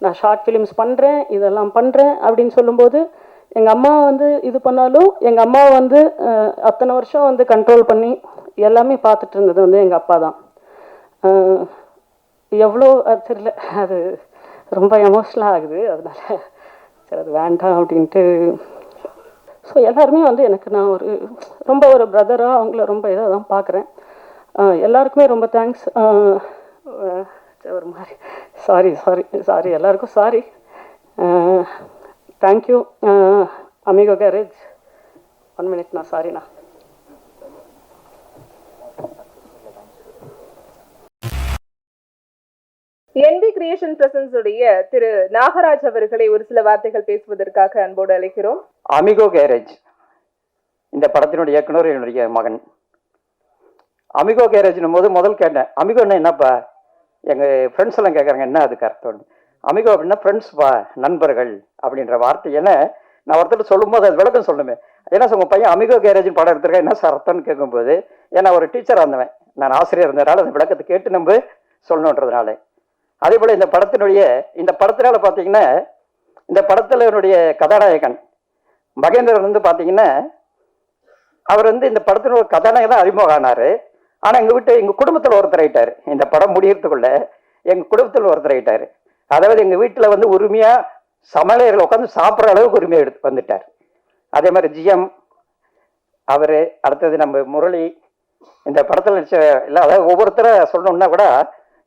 நான் short films பண்ணுறேன், இதெல்லாம் பண்ணுறேன் அப்படின்னு சொல்லும்போது எங்கள் அம்மா வந்து இது பண்ணாலும் எங்கள் அம்மா வந்து அத்தனை வருஷம் வந்து கண்ட்ரோல் பண்ணி எல்லாமே பார்த்துட்டு இருந்தது வந்து எங்கள் அப்பா தான். எவ்வளோ அது தெரியல, அது ரொம்ப எமோஷ்னலாக ஆகுது, அதனால சரி அது வேண்டாம் அப்படின்ட்டு. ஸோ எல்லாருமே வந்து எனக்கு நான் ரொம்ப ஒரு பிரதராக அவங்கள ரொம்ப இதாக தான் பார்க்குறேன். எல்லாருக்குமே ரொம்ப தேங்க்ஸ். ஒரு மாதிரி சாரி எல்லாருக்கும் சாரி. Thank you Amigo Garage. 1 மினிட்ண்ணா, சாரிண்ணா. NB கிரியேஷன் பிரசன்ஸ் உடைய திரு நாகராஜ் அவர்களை ஒரு சில வார்த்தைகள் பேசுவதற்காக அன்போடு அழைக்கிறோம். அமிகோ கேரேஜ் இந்த படத்தினுடைய இயக்குனர் என்னுடைய மகன். அமிகோ கேரேஜ்னும் போது முதல் கேட்டேன், அமிகோன்னா என்னப்பா? எங்கள் ஃப்ரெண்ட்ஸ் எல்லாம் கேட்குறாங்க, என்ன அதுக்கு அர்த்தம்? அமிகோ அப்படின்னா ஃப்ரெண்ட்ஸ்ப்பா, நண்பர்கள் அப்படின்ற வார்த்தை. ஏன்னா நான் ஒருத்தர் சொல்லும்போது அது விளக்கம் சொல்லணுமே. ஏன்னா உங்கள் பையன் அமிகோ கேரேஜின் படம் எடுத்திருக்கேன், என்ன சார் அர்த்தம்னு கேட்கும்போது, ஏன்னா ஒரு டீச்சராக இருந்தவன், நான் ஆசிரியர் இருந்ததுனால அந்த விளக்கத்தை கேட்டு நம்ம சொல்லணுன்றதுனால. அதே போல் இந்த படத்தினால பார்த்தீங்கன்னா, இந்த படத்தில் என்னுடைய கதாநாயகன் மகேந்திரன் வந்து பார்த்தீங்கன்னா, அவர் வந்து இந்த படத்தினோட கதாநாயகன் தான் அறிமுகம் ஆனார். ஆனால் எங்கள் குடும்பத்தில் ஒருத்தர் ஆயிட்டார். இந்த படம் முடியறதுக்குள்ள எங்கள் குடும்பத்தில் ஒருத்தர் ஆயிட்டார். அதாவது எங்கள் வீட்டில் வந்து உரிமையாக சமையலறையில் உட்காந்து சாப்பிட்ற அளவுக்கு உரிமையாக எடுத்து வந்துட்டார். அதே மாதிரி ஜிஎம் அவர், அடுத்தது நம்ம முரளி, இந்த படத்தில் நடிச்ச இல்லை, அதாவது ஒவ்வொருத்தரை சொல்லணும்னா கூட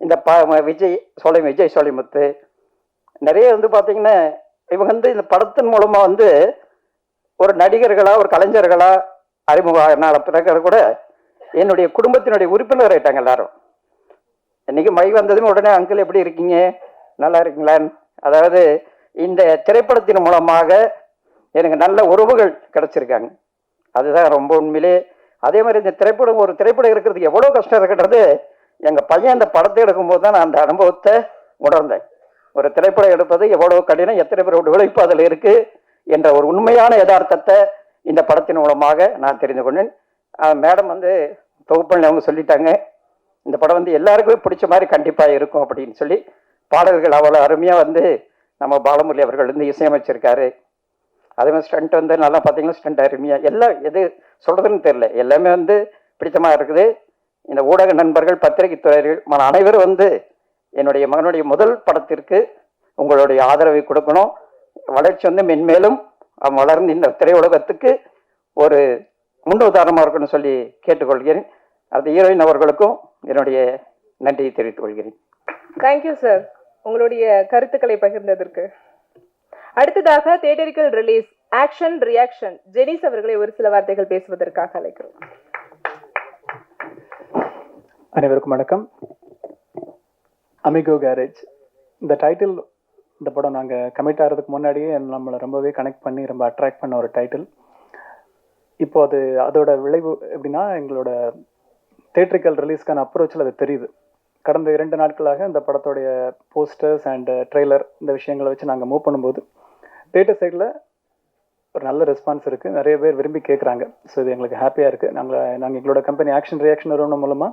இந்த விஜய் சோலைமுத்து நிறைய வந்து பார்த்தீங்கன்னா, இவங்க வந்து இந்த படத்தின் மூலமாக வந்து ஒரு நடிகர்களா ஒரு கலைஞர்களா அறிமுக பிறகு கூட என்னுடைய குடும்பத்தினுடைய உறுப்பினர் ஆயிட்டாங்க எல்லாரும். இன்னைக்கு மை வந்ததுமே உடனே அங்கிள் எப்படி இருக்கீங்க, நல்லா இருக்கீங்களான்னு. அதாவது இந்த திரைப்படத்தின் மூலமாக எனக்கு நல்ல உறவுகள் கிடைச்சிருக்காங்க, அதுதான் ரொம்ப உண்மையிலே. அதே மாதிரி இந்த ஒரு திரைப்படம் இருக்கிறதுக்கு எவ்வளோ கஷ்டம் இருக்கின்றது எங்கள் பையன் இந்த படத்தை எடுக்கும்போது தான் நான் அந்த அனுபவத்தை உணர்ந்தேன். ஒரு திரைப்படம் எடுப்பது எவ்வளோ கடினம், எத்தனை பேரோட உழைப்பு அதில் இருக்கு என்ற ஒரு உண்மையான யதார்த்தத்தை இந்த படத்தின் மூலமாக நான் தெரிந்து கொண்டேன். மேடம் வந்து தொகுப்பண்ணி அவங்க சொல்லிட்டாங்க, இந்த படம் வந்து எல்லாருக்குமே பிடிச்ச மாதிரி கண்டிப்பாக இருக்கும் அப்படின்னு சொல்லி. பாடல்கள் அவ்வளோ அருமையாக வந்து நம்ம பாலமுரளி அவர்கள் வந்து இசையமைச்சிருக்காரு. அதே மாதிரி ஸ்டண்ட் வந்து நல்லா பார்த்தீங்கன்னா ஸ்டண்ட் அருமையாக எல்லாம் எது சொல்கிறதுன்னு தெரியல, எல்லாமே வந்து பிடித்தமாக இருக்குது. இந்த ஊடக நண்பர்கள், பத்திரிகை துறைகள் அனைவரும் வந்து என்னுடைய மகனுடைய முதல் படத்திற்கு உங்களுடைய ஆதரவை கொடுக்கணும். வளர்ச்சி வந்து மென்மேலும் வளர்ந்து இந்த திரையுலகத்துக்கு ஒரு முன்னுதாரணமாக இருக்குன்னு சொல்லி கேட்டுக்கொள்கிறேன். அது ஹீரோயின் அவர்களுக்கும் என்னுடைய நன்றியை தெரிவித்துக் கொள்கிறேன். தேங்க்யூ சார், உங்களுடைய கருத்துக்களை பகிர்ந்ததற்கு. அடுத்ததாக theatrical release action reaction Jenneys அவர்களை ஒரு சில வார்த்தைகள் பேசுவதற்காக அழைக்கிறோம். அனைவருக்கும் வணக்கம். அமிகோ கேரேஜ் இந்த டைட்டில், இந்த படம் நாங்கள் கமிட் ஆகிறதுக்கு முன்னாடியே நம்மளை ரொம்பவே கனெக்ட் பண்ணி ரொம்ப அட்ராக்ட் பண்ண ஒரு டைட்டில். இப்போ அதோட விளைவு எப்படின்னா, எங்களோட தியேட்டரிக்கல் ரிலீஸ்க்கான அப்ரோச்சில் அது தெரியுது. கடந்த 2 நாட்களாக இந்த படத்தோடைய போஸ்டர்ஸ் அண்ட் ட்ரெய்லர் இந்த விஷயங்களை வச்சு நாங்கள் மூவ் பண்ணும்போது தியேட்டர் சைடில் ஒரு நல்ல ரெஸ்பான்ஸ் இருக்குது, நிறைய பேர் விரும்பி கேட்குறாங்க. ஸோ இது எங்களுக்கு ஹாப்பியாக இருக்குது. நாங்கள் எங்களோட கம்பெனி ஆக்ஷன் ரியாக்ஷன் நிறுவனம் மூலமாக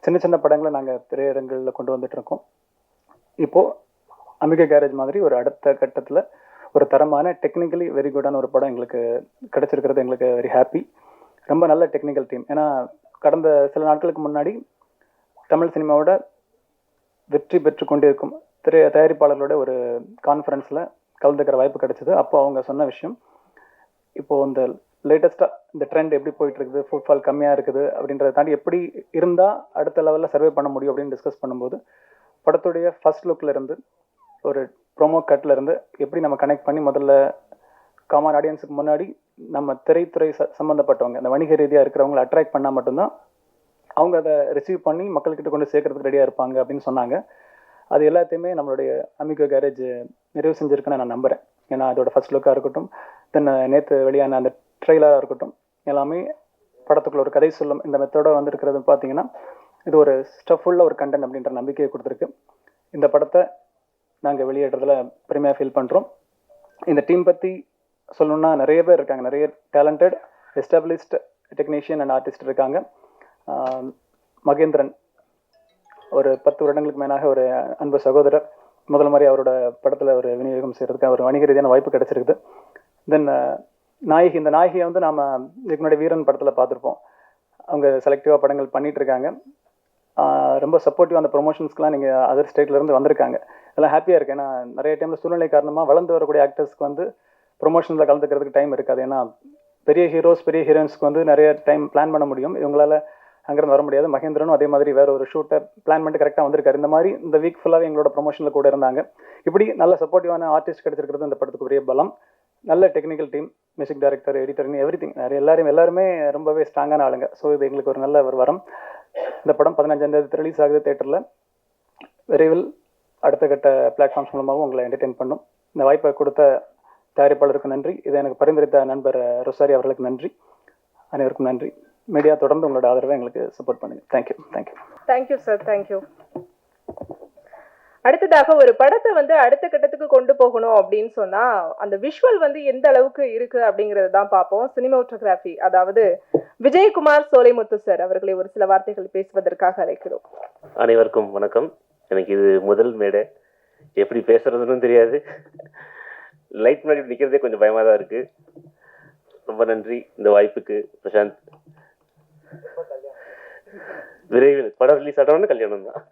சின்ன சின்ன படங்களை நாங்கள் திரையரங்களில் கொண்டு வந்துட்டுருக்கோம். இப்போது அமிகோ கேரேஜ் மாதிரி ஒரு அடுத்த கட்டத்தில் ஒரு தரமான டெக்னிக்கலி வெரி குட்டான ஒரு படம் எங்களுக்கு கிடச்சிருக்கிறது எங்களுக்கு வெரி ஹாப்பி. ரொம்ப நல்ல டெக்னிக்கல் டீம். ஏன்னா கடந்த சில நாட்களுக்கு முன்னாடி தமிழ் சினிமாவோட வெற்றி பெற்று கொண்டிருக்கும் தயாரிப்பாளர்களோட ஒரு கான்ஃபரன்ஸில் கலந்துக்கிற வாய்ப்பு கிடைச்சிது. அப்போ அவங்க சொன்ன விஷயம், இப்போது இந்த லேட்டஸ்ட்டாக இந்த ட்ரெண்ட் எப்படி போயிட்டு இருக்குது, ஃபுட்ஃபால் கம்மியாக இருக்குது அப்படின்றத தாண்டி எப்படி இருந்தால் அடுத்த லெவலில் சர்வே பண்ண முடியும் அப்படின்னு டிஸ்கஸ் பண்ணும்போது, படத்துடைய ஃபர்ஸ்ட் லுக்கில் இருந்து ஒரு ப்ரோமோ கட்டில் இருந்து எப்படி நம்ம கனெக்ட் பண்ணி முதல்ல காமன் ஆடியன்ஸுக்கு முன்னாடி நம்ம திரைத்துறை சம்மந்தப்பட்டவங்க, அந்த வணிக ரீதியாக இருக்கிறவங்களை அட்ராக்ட் பண்ணால் மட்டும்தான் அவங்க அதை ரிசீவ் பண்ணி மக்கள்கிட்ட கொண்டு சேர்க்கறதுக்கு ரெடியாக இருப்பாங்க அப்படின்னு சொன்னாங்க. அது எல்லாத்தையுமே நம்மளுடைய அமிகோ கேரேஜ் நிறைவு செஞ்சுருக்குன்னு நான் நம்புகிறேன். ஏன்னா அதோட ஃபர்ஸ்ட் லுக்காக இருக்கட்டும், தென் நேற்று வெளியான அந்த ட்ரெய்லராக இருக்கட்டும், எல்லாமே படத்துக்குள்ள ஒரு கதை சொல்லும் இந்த மெத்தோட வந்துருக்கிறது பார்த்தீங்கன்னா, இது ஒரு ஸ்டஃபுள்ள ஒரு கண்டென்ட் அப்படின்ற நம்பிக்கையை கொடுத்துருக்கு. இந்த படத்தை நாங்கள் வெளியிடுறதுல பெருமையாக ஃபீல் பண்ணுறோம். இந்த டீம் பற்றி சொல்லணுன்னா நிறைய பேர் இருக்காங்க, நிறைய talented established technician and artist இருக்காங்க. மகேந்திரன் ஒரு 10 வருடங்களுக்கு மேலாக ஒரு அன்பு சகோதரர். முதல் மாதிரி அவரோட படத்தில் ஒரு விநியோகம் செய்கிறதுக்கு அவர் வணிக ரீதியான வாய்ப்பு கிடைச்சிருக்குது. தென் நாயகி, இந்த நாயகியை வந்து நாம் இதுக்கு முன்னாடி வீரன் படத்தில் பார்த்துருப்போம். அவங்க செலக்டிவாக படங்கள் பண்ணிகிட்டு இருக்காங்க. ரொம்ப சப்போர்ட்டிவாக அந்த ப்ரொமோஷன்ஸ்க்குலாம் நீங்கள் அதர் ஸ்டேட்லேருந்து வந்திருக்காங்க. அதெல்லாம் ஹாப்பியாக இருக்குது. ஏன்னா நிறைய டைமில் சூழ்நிலை காரணமாக வளர்ந்து வரக்கூடிய ஆக்டர்ஸ்க்கு வந்து ப்ரொமோஷனில் கலந்துக்கிறதுக்கு டைம் இருக்காது. ஏன்னா பெரிய ஹீரோஸ் பெரிய ஹீரோயின்ஸ்க்கு வந்து நிறைய டைம் பிளான் பண்ண முடியும், இவங்களால் அங்கேருந்து வர முடியாது. மகேந்திரனும் அதே மாதிரி வேறு ஒரு ஷூட்டை பிளான் பண்ணிட்டு கரெக்டாக வந்திருக்காரு. இந்த மாதிரி இந்த வீக் ஃபுல்லாகவே எங்களோட ப்ரொமோஷனில் கூட இருந்தாங்க. இப்படி நல்ல சப்போர்ட்டிவான ஆர்டிஸ்ட் கிடைச்சிருக்கிறது இந்த படத்துக்கு பெரிய பலம். நல்ல டெக்னிக்கல் டீம், மியூசிக் டைரக்டர், எடிட்டர்னு எவ்ரிதிங், எல்லாருமே ரொம்பவே ஸ்ட்ராங்கான ஆளுங்க. ஸோ இது எங்களுக்கு ஒரு நல்ல ஒரு வரம். இந்த படம் 15ஆம் தேதி ரிலீஸ் ஆகுது தேட்டரில். விரைவில் அடுத்த கட்ட பிளாட்ஃபார்ம்ஸ் மூலமாகவும் உங்களை என்டர்டெயின் பண்ணும். இந்த வாய்ப்பை கொடுத்த தயாரிப்பாளருக்கு நன்றி. இதை எனக்கு பரிந்துரைத்த நண்பர் ரொசாரி அவர்களுக்கு நன்றி. அனைவருக்கும் நன்றி. மீடியா தொடர்ந்து உங்களோட ஆதரவை எங்களுக்கு சப்போர்ட் பண்ணுங்க. தேங்க்யூ. Thank you sir, thank you. அடுத்ததாக ஒரு படத்தை வந்து அடுத்த கட்டத்துக்கு கொண்டு போகணும் அப்படின்னு சொன்னா அந்த விஷுவல் வந்து எந்த அளவுக்கு இருக்கு அப்படிங்கறது தான் பார்ப்போம். சினிமாட்டோகிராஃபி, அதாவது விஜயகுமார் சோலைமுத்து சார் அவர்களை ஒரு சில வார்த்தைகள் பேசுவதற்காக அழைக்கிறோம். அனைவருக்கும் வணக்கம். எனக்கு இது முதல் மேடை, எப்படி பேசுறதுன்னு தெரியாது. லைட் முன்னாடி நிற்கிறதே கொஞ்சம் பயமாக தான் இருக்கு. ரொம்ப நன்றி இந்த வாய்ப்புக்கு. பிரசாந்த், விரைவில் படம் ரிலீஸ் ஆட்டோன்னு கல்யாணம் தான்,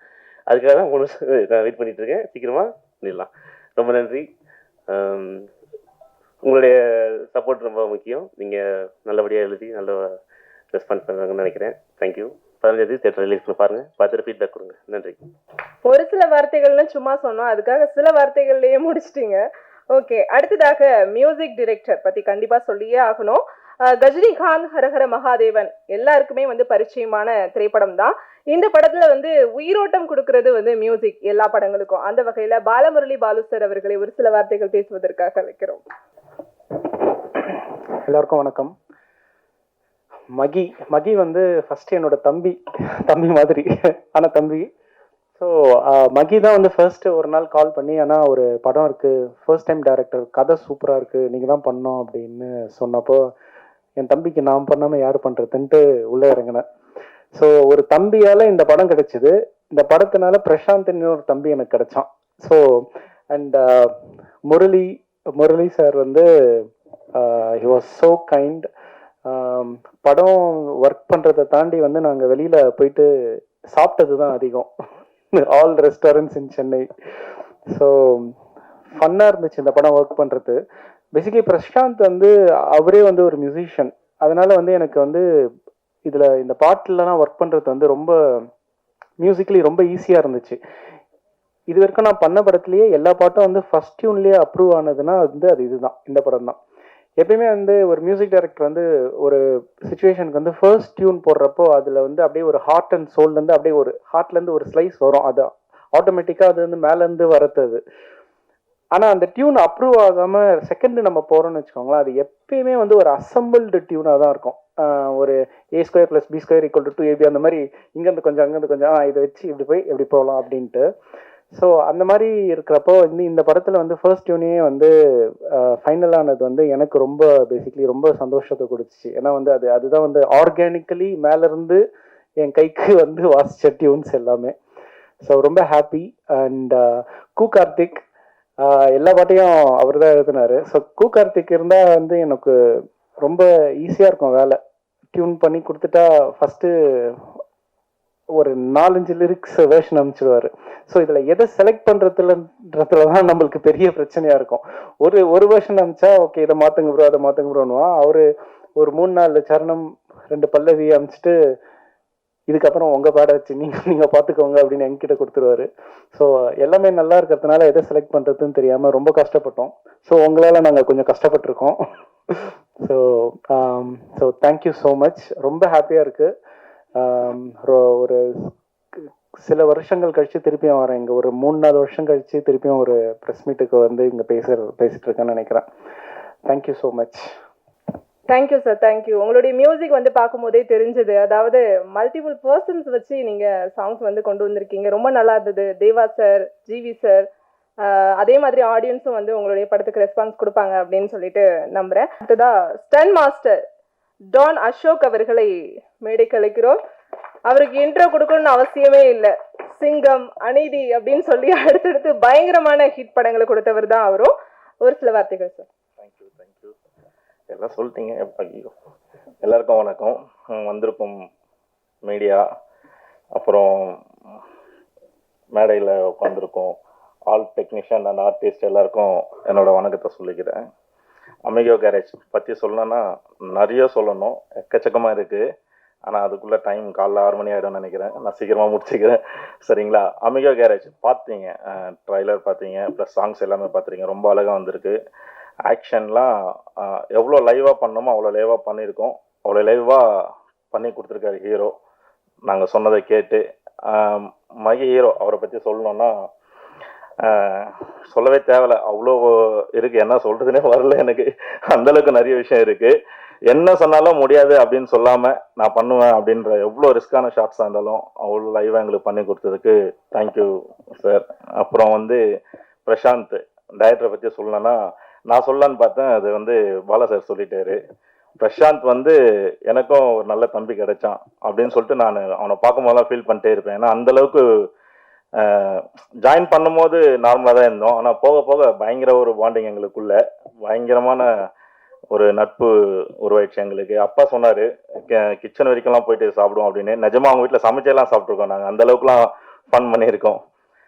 அதுக்காக தான் நான் வெயிட் பண்ணிட்டு இருக்கேன். சீக்கிரமா பண்ணிடலாம். ரொம்ப நன்றி. உங்களுடைய சப்போர்ட் ரொம்ப முக்கியம். நீங்கள் நல்லபடியாக எழுதி நல்ல ரெஸ்பான்ஸ் பண்ணுறாங்கன்னு நினைக்கிறேன். தேங்க்யூ. 15 தேட்டர் ரிலீஸ் பண்ணி பாருங்க, பார்த்துட்டு ஃபீட்பேக் கொடுங்க. நன்றி. ஒரு சில வார்த்தைகள்னு சும்மா சொன்னோம், அதுக்காக சில வார்த்தைகள்லயே முடிச்சிட்டீங்க. ஓகே, அடுத்ததாக மியூசிக் டைரக்டர் பத்தி கண்டிப்பா சொல்லியே ஆகணும். கஜினிகாந்த் ஹரஹர மகாதேவன் எல்லாருக்குமே வந்து பரிச்சயமான திரைப்படம் தான். இந்த படத்துல வந்து உயிரோட்டம் கொடுக்கறது வந்து மியூசிக் எல்லா படங்களுக்கும். அந்த வகையில பாலமுரளி பாலு சார் அவர்களை ஒரு சில வார்த்தைகள் பேசுவதற்காக வைக்கிறோம். எல்லாருக்கும் வணக்கம். மகி வந்து ஃபர்ஸ்ட் என்னோட தம்பி மாதிரி, ஆனால் தம்பி. ஸோ மகி தான் வந்து ஃபர்ஸ்ட் ஒரு நாள் கால் பண்ணி, ஆனால் ஒரு படம் இருக்கு, ஃபர்ஸ்ட் டைம் டைரக்டர், கதை சூப்பராக இருக்கு, நீங்கள் தான் பண்ணோம் அப்படின்னு சொன்னப்போ என் தம்பிக்கு நான் பண்ணாமல் யார் பண்ணுறதுன்ட்டு உள்ளே இறங்கினேன். ஸோ ஒரு தம்பியால் இந்த படம் கிடைச்சிது. இந்த படத்தினால பிரசாந்த்னு ஒரு தம்பி எனக்கு கிடைச்சான். ஸோ அண்ட் முரளி சார் வந்து ஹி வாஸ் ஸோ கைண்ட். படம் ஒர்க் பண்ணுறதை தாண்டி வந்து நாங்கள் வெளியில் போயிட்டு சாப்பிட்டது தான் அதிகம், ஆல் ரெஸ்டாரண்ட்ஸ் இன் சென்னை. ஸோ ஃபன்னாக இருந்துச்சு இந்த படம் ஒர்க் பண்ணுறது. பேசிக்கலி பிரசாந்த் வந்து அவரே வந்து ஒரு மியூசிஷியன், அதனால வந்து எனக்கு வந்து இதில் இந்த பாட்டிலலாம் ஒர்க் பண்ணுறது வந்து ரொம்ப மியூசிக்கலி ரொம்ப ஈஸியாக இருந்துச்சு. இது வரைக்கும் நான் பண்ண படத்துலேயே எல்லா பாட்டும் வந்து ஃபர்ஸ்ட் டியூன்லேயே அப்ரூவ் ஆனதுன்னா வந்து அது இதுதான், இந்த படம் தான். எப்பயுமே வந்து ஒரு மியூசிக் டைரக்டர் வந்து ஒரு சுச்சுவேஷனுக்கு வந்து ஃபர்ஸ்ட் டியூன் போடுறப்போ அதில் வந்து அப்படியே ஒரு ஹார்ட் அண்ட் சோல்லேருந்து அப்படியே ஒரு ஹார்ட்லேருந்து ஒரு ஸ்லைஸ் வரும், அது ஆட்டோமேட்டிக்காக அது வந்து மேலேருந்து வரது. ஆனால் அந்த டியூன் அப்ரூவ் ஆகாமல் செகண்டு நம்ம போகிறோம்னு வச்சுக்கோங்களேன், அது எப்பயுமே வந்து ஒரு அசம்பிள்டு டியூனாக தான் இருக்கும். ஒரு A² + B² = 2AB அந்த மாதிரி இங்கேருந்து கொஞ்சம் அங்கேருந்து கொஞ்சம் இதை வச்சு இப்படி போய் எப்படி போகலாம் அப்படின்ட்டு. ஸோ அந்த மாதிரி இருக்கிறப்போ வந்து இந்த படத்தில் வந்து ஃபர்ஸ்ட் டியூனே வந்து ஃபைனலானது வந்து எனக்கு ரொம்ப பேசிக்லி ரொம்ப சந்தோஷத்தை கொடுத்துச்சு. ஏன்னா வந்து அதுதான் வந்து ஆர்கானிக்கலி மேலேருந்து என் கைக்கு வந்து வாசிச்ச டியூன்ஸ் எல்லாமே. ஸோ ரொம்ப ஹாப்பி. அண்ட் கார்த்திக் எல்லா பாட்டையும் அவர் தான் எழுதினாரு. ஸோ கார்த்திக் இருந்தால் வந்து எனக்கு ரொம்ப ஈஸியாக இருக்கும் வேலை. டியூன் பண்ணி கொடுத்துட்டா ஃபஸ்ட்டு ஒரு 4-5 லிரிக்ஸ் வேர்ஷன் அனுப்பிச்சிடுவார். ஸோ இதில் எதை செலக்ட் பண்ணுறதுலன்றதுல தான் நம்மளுக்கு பெரிய பிரச்சனையாக இருக்கும். ஒரு வேர்ஷன் அனுப்பிச்சா ஓகே இதை மாற்றுங்க ப்ரோ அதை மாற்றுங்க ப்ரோன்னுவான். அவர் ஒரு 3-4 சரணம் 2 பல்லவி அனுப்பிச்சிட்டு இதுக்கப்புறம் உங்கள் பாட வச்சு நீங்கள் பார்த்துக்கோங்க அப்படின்னு என்கிட்ட கொடுத்துருவாரு. ஸோ எல்லாமே நல்லா இருக்கிறதுனால எதை செலக்ட் பண்ணுறதுன்னு தெரியாமல் ரொம்ப கஷ்டப்பட்டோம். ஸோ உங்களால் நாங்கள் கொஞ்சம் கஷ்டப்பட்டுருக்கோம். So thank you so much. ரொம்ப ஹாப்பியாக இருக்குது. ஒரு சில வருஷங்கள் கழிச்சு திருப்பியும் வரேன் இங்கே. ஒரு 3-4 வருஷம் கழிச்சு திருப்பியும் ஒரு ப்ரெஸ் மீட்டுக்கு வந்து இங்கே பேசிட்டு இருக்கேன்னு நினைக்கிறேன். Thank you so much. Thank you sir, thank you. உங்களுடைய மியூசிக் வந்து பார்க்கும்போதே தெரிஞ்சது, அதாவது மல்டிபிள் பர்சன்ஸ் வச்சு நீங்க சாங்ஸ் வந்து கொண்டு வந்திருக்கீங்க. ரொம்ப நல்லா இருந்தது. தேவா சார், ஜிவி சார், அதே மாதிரி ஆடியன்ஸும் வந்து உங்களுடைய படத்துக்கு ரெஸ்பான்ஸ் கொடுப்பாங்க அப்படின்னு சொல்லிட்டு நம்புறேன். அடுத்ததா ஸ்டன் மாஸ்டர் டான் அசோக் அவர்களை மேடைக்கு அழைக்கிறோம். அவருக்கு இன்ட்ரோ கொடுக்கணும்னு அவசியமே இல்லை, சிங்கம், அநீதி அப்படின்னு சொல்லி அடுத்தடுத்து பயங்கரமான ஹிட் படங்களை கொடுத்தவர் தான் அவரும். ஒரு சில வார்த்தைகள் சார். தேங்க்யூ எல்லாம் சொல்லிட்டீங்க. ஐயோ, எல்லாருக்கும் வணக்கம். வந்திருக்கும் மீடியா, அப்புறம் மேடையில் உட்காந்துருக்கோம் ஆல் டெக்னீஷியன் அண்ட் ஆர்டிஸ்ட் எல்லாருக்கும் என்னோட வணக்கத்தை சொல்லிக்கிறேன். அமிகோ கேரேஜ் பற்றி சொல்லணும்னா நிறைய சொல்லணும், எக்கச்சக்கமாக இருக்குது. ஆனால் அதுக்குள்ளே டைம் காலைல 6 மணி ஆகிடும்னு நினைக்கிறேன். நான் சீக்கிரமாக முடிச்சுக்கிறேன், சரிங்களா? அமிகோ கேரேஜ் பார்த்தீங்க, ட்ரைலர் பார்த்தீங்க, ப்ளஸ் சாங்ஸ் எல்லாமே பார்த்துருக்கீங்க. ரொம்ப அழகாக வந்திருக்கு. ஆக்ஷன்லாம் எவ்வளோ லைவாக பண்ணோமோ அவ்வளோ லைவாக பண்ணியிருக்கோம். அவ்வளோ லைவாக பண்ணி கொடுத்துருக்காரு ஹீரோ. நாங்கள் சொன்னதை கேட்டு மகி ஹீரோ அவரை பற்றி சொல்லணுன்னா சொல்லவே தேவையில்ல, அவ்வளோ இருக்குது. என்ன சொல்கிறதுனே வரல எனக்கு, அந்தளவுக்கு நிறைய விஷயம் இருக்குது. என்ன சொன்னாலும் முடியாது அப்படின்னு சொல்லாமல் நான் பண்ணுவேன் அப்படின்ற எவ்வளோ ரிஸ்கான ஷாட்ஸாக இருந்தாலும் அவ்வளோ லைவாக எங்களுக்கு பண்ணி கொடுத்ததுக்கு தேங்க்யூ சார். அப்புறம் பிரசாந்த் டைரக்டரை பற்றி சொல்லணும்னா நான் சொல்லலான்னு பார்த்தேன், அது பாலா சார் சொல்லிட்டாரு. பிரசாந்த் எனக்கும் ஒரு நல்ல தம்பி கிடைச்சான் அப்படின்னு சொல்லிட்டு நான் அவனை பார்க்கும்போதெல்லாம் ஃபீல் பண்ணிட்டே இருப்பேன். ஏன்னா அந்தளவுக்கு ஜாயின் பண்ணும்போது நார்மலாக தான் இருந்தோம், ஆனால் போக போக பயங்கர ஒரு பாண்டிங் எங்களுக்குள்ள, பயங்கரமான ஒரு நட்பு உருவாயிடுச்சு எங்களுக்கு. அப்பா சொன்னார் கிச்சன் வரைக்கும்லாம் போயிட்டு சாப்பிடுவோம் அப்படின்னு. நிஜமாக அவங்க வீட்டில் சமைச்செல்லாம் சாப்பிட்ருக்கோம் நாங்கள், அந்தளவுக்குலாம் ஃபன் பண்ணியிருக்கோம்.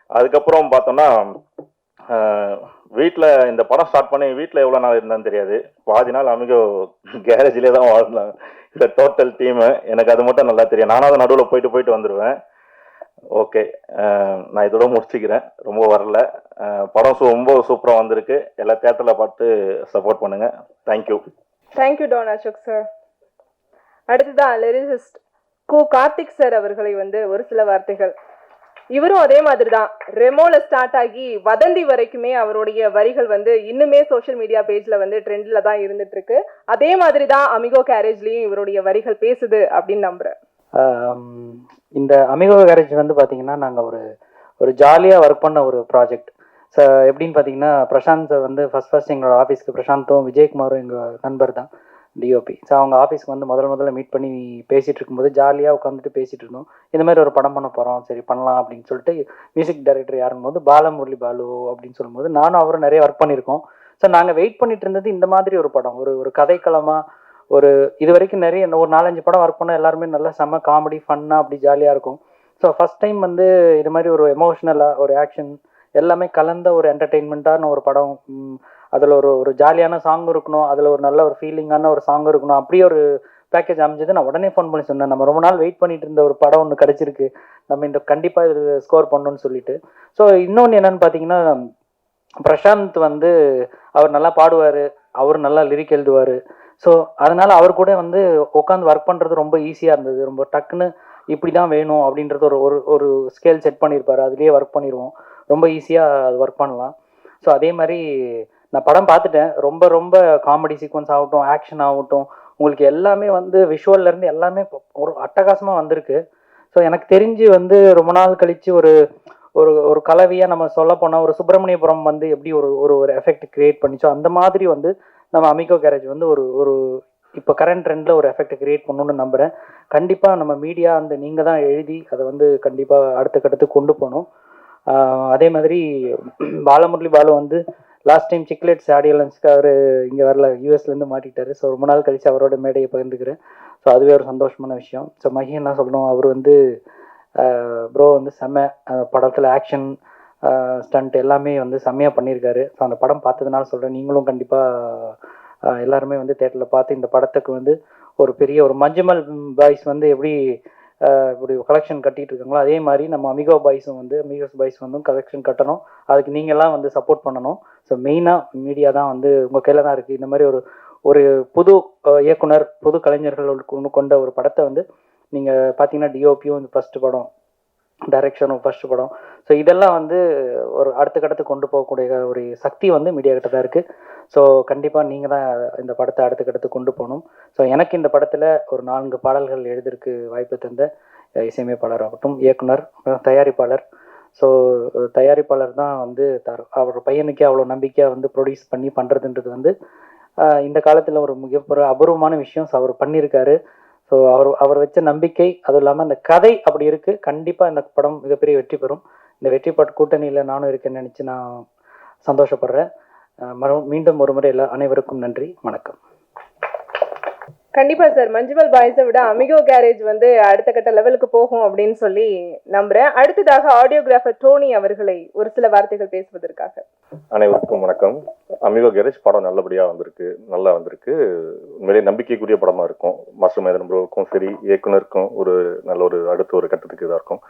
அதுக்கப்புறம் பார்த்தோன்னா வீட்டில் இந்த படம் ஸ்டார்ட் பண்ணி வீட்டில் எவ்வளோ நாள் இருந்தான்னு தெரியாது, பாதி நாள் அமிகோ கேரேஜ்லேயே தான் வாழ்ந்தாங்க இந்த டோட்டல் டீமு. எனக்கு அது மட்டும் நல்லா தெரியும், நானும் அதை நடுவில் போயிட்டு வந்துடுவேன். ஓகே, நான் இதோட முடிச்சுக்கிறேன், ரொம்ப வரல. படம் ரொம்ப சூப்பராக வந்திருக்கு. எல்லா தியேட்டரில் பார்த்து சப்போர்ட் பண்ணுங்க. Thank you. Thank you Don Ashok sir. அடுத்ததான் லிரிசிஸ்ட் கார்த்திக் சார் அவர்களை ஒரு சில வார்த்தைகள். இவரும் அதே மாதிரி தான், ரெமோல ஸ்டார்ட் ஆகி வதந்தி வரைக்குமே அவருடைய வரிகள் இன்னுமே சோஷியல் மீடியா பேஜ்ல ட்ரெண்ட்ல தான் இருந்துட்டு இருக்கு. அதே மாதிரி தான் அமிகோ கேரேஜ்லயும் இவருடைய வரிகள் பேசுது அப்படின்னு நம்புறேன். இந்த அமிகோ கேரேஜ் பார்த்தீங்கன்னா நாங்கள் ஒரு ஜாலியாக ஒர்க் பண்ண ஒரு ப்ராஜெக்ட். எப்படின்னு பார்த்தீங்கன்னா பிரசாந்த் ஃபர்ஸ்ட் எங்களோட ஆஃபீஸ்க்கு, பிரசாந்தும் விஜயகுமாரும் எங்கள் நண்பர் தான் டிஓபி. ஸோ அவங்க ஆஃபீஸ்க்கு முதல்ல மீட் பண்ணி பேசிகிட்டு இருக்கும்போது ஜாலியாக உட்காந்துட்டு பேசிகிட்டு இருந்தோம். இந்த மாதிரி ஒரு படம் பண்ண போகிறோம், சரி பண்ணலாம் அப்படின்னு சொல்லிட்டு மியூசிக் டைரக்டர் யாருன்னு போது பாலமுரளி பாலு அப்படின்னு சொல்லும்போது நானும் அவரும் நிறைய ஒர்க் பண்ணியிருக்கோம். ஸோ நாங்கள் வெயிட் பண்ணிட்டு இருந்தது இந்த மாதிரி ஒரு படம், ஒரு கதைக்களமாக. இது வரைக்கும் நிறைய ஒரு 4-5 படம் ஒர்க் பண்ணால் எல்லாருமே நல்லா செம்ம காமெடி ஃபன்னாக அப்படி ஜாலியாக இருக்கும். ஸோ ஃபஸ்ட் டைம் இது மாதிரி ஒரு எமோஷ்னலாக ஒரு ஆக்ஷன் எல்லாமே கலந்த ஒரு என்டர்டெயின்மெண்ட்டான ஒரு படம். அதில் ஒரு ஜாலியான சாங் இருக்கணும், அதில் ஒரு நல்ல ஒரு ஃபீலிங்கான ஒரு சாங் இருக்கணும், அப்படியே ஒரு பேக்கேஜ் அமைஞ்சது. நான் உடனே ஃபோன் பண்ணி சொன்னேன், நம்ம ரொம்ப நாள் வெயிட் பண்ணிட்டு இருந்த ஒரு படம் ஒன்று கிடச்சிருக்கு, நம்ம கண்டிப்பாக இது ஸ்கோர் பண்ணணும்னு சொல்லிட்டு. ஸோ இன்னொன்று என்னன்னு பார்த்தீங்கன்னா, பிரசாந்த் அவர் நல்லா பாடுவார், அவர் நல்லா லிரிக் எழுதுவார். ஸோ அதனால் அவர் கூட உட்காந்து ஒர்க் பண்ணுறது ரொம்ப ஈஸியாக இருந்தது. ரொம்ப டக்குன்னு இப்படி தான் வேணும் அப்படின்றது ஒரு ஸ்கேல் செட் பண்ணியிருப்பார், அதுலேயே ஒர்க் பண்ணிடுவோம், ரொம்ப ஈஸியாக அது ஒர்க் பண்ணலாம். ஸோ அதே மாதிரி நான் படம் பார்த்துட்டேன், ரொம்ப ரொம்ப காமெடி சீக்வன்ஸ் ஆகட்டும், ஆக்ஷன் ஆகட்டும், உங்களுக்கு எல்லாமே விஷுவல்லேருந்து எல்லாமே ஒரு அட்டகாசமாக வந்திருக்கு. ஸோ எனக்கு தெரிஞ்சு ரொம்ப நாள் கழித்து ஒரு கலவையாக நம்ம சொல்ல போனால் ஒரு சுப்பிரமணியபுரம் எப்படி ஒரு எஃபெக்ட் கிரியேட் பண்ணிச்சோ அந்த மாதிரி நம்ம அமிகோ கேரேஜ் ஒரு இப்போ கரண்ட் ட்ரெண்டில் ஒரு எஃபெக்ட் கிரியேட் பண்ணணும்னு நம்புகிறேன். கண்டிப்பாக நம்ம மீடியா நீங்கள் தான் எழுதி அதை கண்டிப்பாக அடுத்த கட்டத்துக்கு கொண்டு போகணும். அதே மாதிரி Balamurali Balu last time Chiclets audio லன்ஸ்க்கு அவர் இங்கே வரல, யூஎஸ்லேருந்து மாட்டிட்டாரு. ஸோ ரொம்ப நாள் கழித்து அவரோட மேடையை பகிர்ந்துக்கிறேன். ஸோ அதுவே ஒரு சந்தோஷமான விஷயம். ஸோ மகி என்ன சொல்லணும், அவர் ப்ரோ செம்ம படத்தில் ஆக்ஷன் ஸ்டண்ட் எல்லாமே செம்மையாக பண்ணியிருக்காரு. ஸோ அந்த படம் பார்த்ததுனால சொல்கிறேன், நீங்களும் கண்டிப்பாக எல்லாருமே தேட்டரில் பார்த்து இந்த படத்துக்கு ஒரு பெரிய ஒரு மஞ்சுமல் பாய்ஸ் எப்படி இப்படி கலெக்ஷன் கட்டிகிட்டு இருக்காங்களோ அதே மாதிரி நம்ம அமிகோ பாய்ஸும் அமிகோஸ் பாய்ஸ் கலெக்ஷன் கட்டணும். அதுக்கு நீங்கள்லாம் சப்போர்ட் பண்ணணும். ஸோ மெயினாக மீடியா தான் உங்கள் கையில் தான் இருக்குது. இந்த மாதிரி ஒரு புது இயக்குனர், புது கலைஞர்கள் கொண்ட ஒரு படத்தை நீங்கள் பார்த்தீங்கன்னா டிஓபியும் ஃபஸ்ட்டு படம், டைரக்ஷனும் ஃபஸ்ட்டு படம். ஸோ இதெல்லாம் ஒரு அடுத்த கட்டத்துக்கு கொண்டு போகக்கூடிய ஒரு சக்தி மீடியா கிட்ட தான் இருக்குது. ஸோ கண்டிப்பாக நீங்கள் தான் இந்த படத்தை அடுத்த கட்டத்துக்கு கொண்டு போகணும். ஸோ எனக்கு இந்த படத்தில் ஒரு 4 பாடல்கள் எழுதிருக்கு வாய்ப்பு தந்த இசையமைப்பாளர் ஆகட்டும், இயக்குனர், தயாரிப்பாளர். ஸோ தயாரிப்பாளர் தான் அவர் பையனுக்கே அவ்வளோ நம்பிக்கையாக ப்ரொடியூஸ் பண்ணி பண்ணுறதுன்றது இந்த காலத்தில் ஒரு மிகப்பெரிய அபூர்வமான விஷயம். ஸோ அவர் பண்ணியிருக்காரு. ஸோ ஸோ அவர் வச்ச நம்பிக்கை, அதுவும் இல்லாமல் அந்த கதை அப்படி இருக்குது. கண்டிப்பாக இந்த படம் மிகப்பெரிய வெற்றி பெறும். இந்த வெற்றி பாட்டு கூட்டணியில் நானும் இருக்கேன்னு நினச்சி நான் சந்தோஷப்படுறேன். மீண்டும் ஒரு முறை அனைவருக்கும் நன்றி, வணக்கம். கண்டிப்பா சார், மஞ்சுமல் பாய்ஸை விட அமிகோ கேரேஜ் வந்து அடுத்த கட்ட லெவலுக்கு போகும் அப்படின்னு சொல்லி நம்புறேன். அடுத்ததாக ஆடியோகிராஃபர் டோனி அவர்களை ஒரு சில வார்த்தைகள் பேசுவதற்காக. அனைவருக்கும் வணக்கம். அமிகோ கேரேஜ் படம் நல்லபடியா வந்திருக்கு, நல்லா வந்திருக்கு. உண்மையிலேயே நம்பிக்கைக்குரிய படமா இருக்கும். மாஸ்டர் மேதன் ப்ரோவுக்கும் சரி, இயக்குனருக்கும் ஒரு நல்ல ஒரு அடுத்த ஒரு கட்டத்துக்கு இதாக இருக்கும்.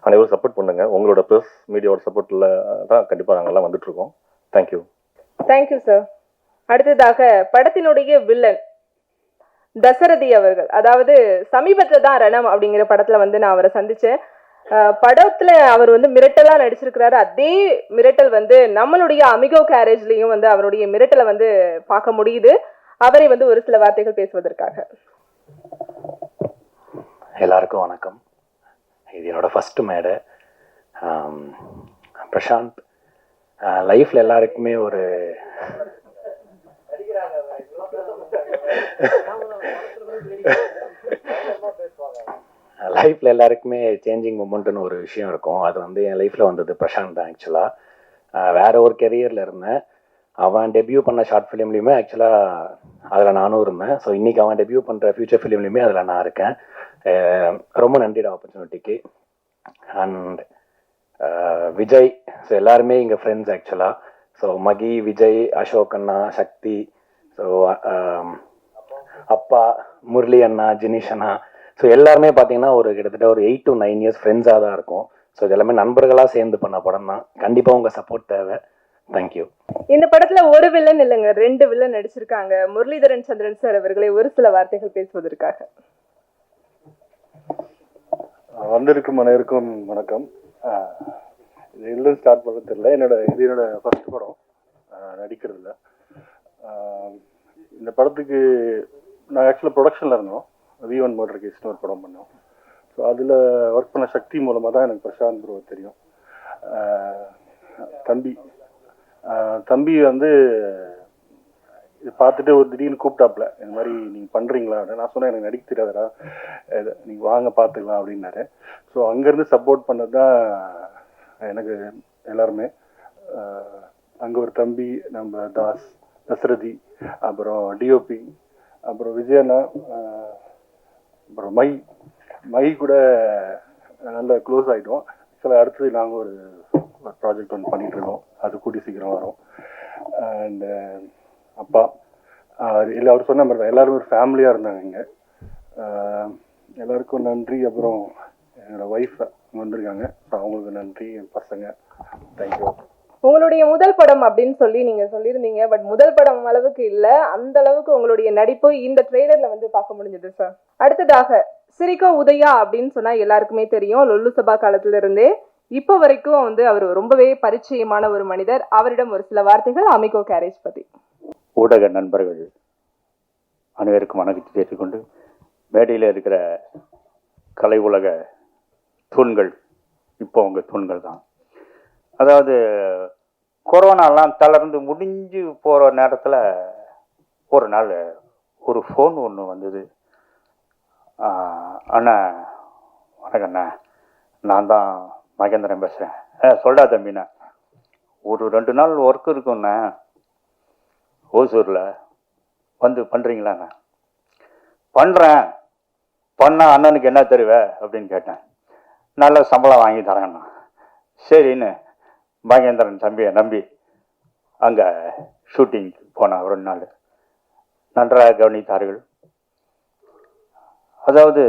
அனைவரும் சப்போர்ட் பண்ணுங்க. உங்களோட ப்ரெஸ் மீடியாவோட சப்போர்ட்ல தான் கண்டிப்பா நாங்கெல்லாம் வந்துட்டு இருக்கோம். தேங்க்யூ. Thank you sir. அடுத்ததாக படத்தினுடைய வில்லன் தசரதி அவர்கள், அதாவது சமீபத்துல தான் ரணம் அப்படிங்கிற படத்துல வந்து நான் அவரை சந்திச்சேன். படத்துல அவர் வந்து மிரட்டலா நடிச்சிருக்கிறாரு. அதே மிரட்டல் வந்து நம்மளுடைய அமிகோ கேரேஜ்லயும் வந்து அவருடைய மிரட்டலை வந்து பார்க்க முடியுது. அவரை வந்து ஒரு சில வார்த்தைகள் பேசுவதற்காக. எல்லாருக்கும் வணக்கம். இது என்னோட ஃபர்ஸ்ட் மேடை. பிரசாந்த் லைஃப்ல எல்லாருக்குமே ஒரு லைஃப்ல எல்லாருக்குமே சேஞ்சிங் மொமெண்ட்னு ஒரு விஷயம் இருக்கும். அது வந்து என் லைஃப்ல வந்தது பிரசாந்த் தான். ஆக்சுவலாக வேற ஒரு கெரியர்ல இருந்தேன். அவன் டெபியூ பண்ண ஷார்ட் ஃபிலிம்லையுமே ஆக்சுவலாக அதில் நானும் இருந்தேன். ஸோ இன்னைக்கு அவன் டெபியூ பண்ணுற ஃபியூச்சர் ஃபிலிம்லையுமே அதில் நான் இருக்கேன். ரொம்ப நன்றிட ஆப்பர்ச்சுனிட்டிக்கு. அண்ட் விஜய், ஸோ எல்லாருமே இங்கே ஃப்ரெண்ட்ஸ் ஆக்சுவலாக. ஸோ மகி, விஜய், அசோக் அண்ணா, சக்தி, ஸோ அப்பா, முரளி அண்ணா, ஜினிஷ் அண்ணா, ஸோ எல்லாருமே பார்த்தீங்கன்னா ஒரு கிட்டத்தட்ட ஒரு 8 to 9 years ஃப்ரெண்ட்ஸாக தான் இருக்கும். ஸோ இது எல்லாமே நண்பர்களாக சேர்ந்து பண்ண படம் தான். கண்டிப்பாக உங்கள் சப்போர்ட் தேவை. தேங்க்யூ. இந்த படத்துல ஒரு வில்லன் இல்லைங்க, 2 வில்லன் நடிச்சிருக்காங்க. முரளிதரன் சந்திரன் சார் அவர்களை ஒரு சில வார்த்தைகள் பேசுவதற்காக. வந்திருக்கும் அனைவருக்கும் வணக்கம். இது இல்லை ஸ்டார்ட் பண்ண தெரியல. என்னோட ஃபர்ஸ்ட் படம் நடிக்கிறதுல. இந்த படத்துக்கு நான் ஆக்சுவலாக ப்ரொடக்ஷனில் இருந்தோம். V1 மர்டர் கேஸ்னு ஒரு படம் பண்ணோம். ஸோ அதில் ஒர்க் பண்ண சக்தி மூலமாக தான் எனக்கு பிரசாந்த் ப்ரோ தெரியும். தம்பி வந்து இது பார்த்துட்டு ஒரு திடீர்னு கூப்பிட்டாப்புல, இந்த மாதிரி நீங்கள் பண்ணுறீங்களா? நான் சொன்னேன் எனக்கு நடிக்க தெரியாதடா, நீங்கள் வாங்க பார்த்துக்கலாம் அப்படின்னாரு. ஸோ அங்கேருந்து சப்போர்ட் பண்ணது தான் எனக்கு எல்லாருமே. அங்கே ஒரு தம்பி, நம்ம தசரதி, அப்புறம் டிஓபி, அப்புறம் விஜயண்ணா, அப்புறம் மை கூட நல்ல க்ளோஸ் ஆகிட்டோம். ஆக்சுவலாக அடுத்தது நாங்கள் ஒரு ப்ராஜெக்ட் ஒன்று பண்ணிகிட்ருக்கோம். அது கூடி சீக்கிரம் வரும். அண்டு அப்பா இல்லை, அவர் சொன்ன மாதிரி தான் எல்லாரும் ஒரு ஃபேமிலியாக இருந்தாங்க இங்கே. எல்லாருக்கும் நன்றி. அப்புறம் என்னோடய ஒய்ஃப் வந்திருக்காங்க, அவங்களுக்கு நன்றி. என் பசங்க, தேங்க்யூ. உங்களுடைய முதல் படம் அப்படின்னு சொல்லி நீங்க சொல்லியிருந்தீங்க. பட் முதல் படம் அளவுக்கு இல்ல, அந்த அளவுக்கு உங்களுடைய நடிப்பு இந்த ட்ரெய்லர்ல வந்து பார்க்க முடிஞ்சது சார். அடுத்ததாக சிரிக்கோ உதயா அப்படின்னு சொன்னா எல்லாருக்குமே தெரியும். லொல்லு சபா காலத்துல இருந்தே இப்போ வரைக்கும் வந்து அவர் ரொம்பவே பரிச்சயமான ஒரு மனிதர். அவரிடம் ஒரு சில வார்த்தைகள் அமிகோ கேரேஜ் பத்தி. ஊடக நண்பர்கள் அனைவருக்கும் வணக்கத்தை தெரிவித்துக்கொண்டு, மேடையில் இருக்கிற கலை உலக தூண்கள் இப்போ அவங்க தூண்கள் தான். அதாவது கொரோனாலாம் தளர்ந்து முடிஞ்சு போகிற நேரத்தில் ஒரு நாள் ஒரு ஃபோன் ஒன்று வந்தது. அண்ணா வணக்கண்ணா, நான் தான் மகேந்திரன் பேசுகிறேன். சொல்டா தம்பிண்ணா, ஒரு 2 நாள் ஒர்க் இருக்குண்ணா ஓசூரில், வந்து பண்ணுறீங்களாண்ணா? பண்ணுறேன். பண்ணால் அண்ணனுக்கு என்ன தருவ அப்படின்னு கேட்டேன். நல்ல சம்பளம் வாங்கி தரேண்ணா. சரின்னு மகேந்திரன் தம்பியை நம்பி அங்கே ஷூட்டிங் போனேன். 2 நாள் நன்றாக கவனித்தார்கள். அதாவது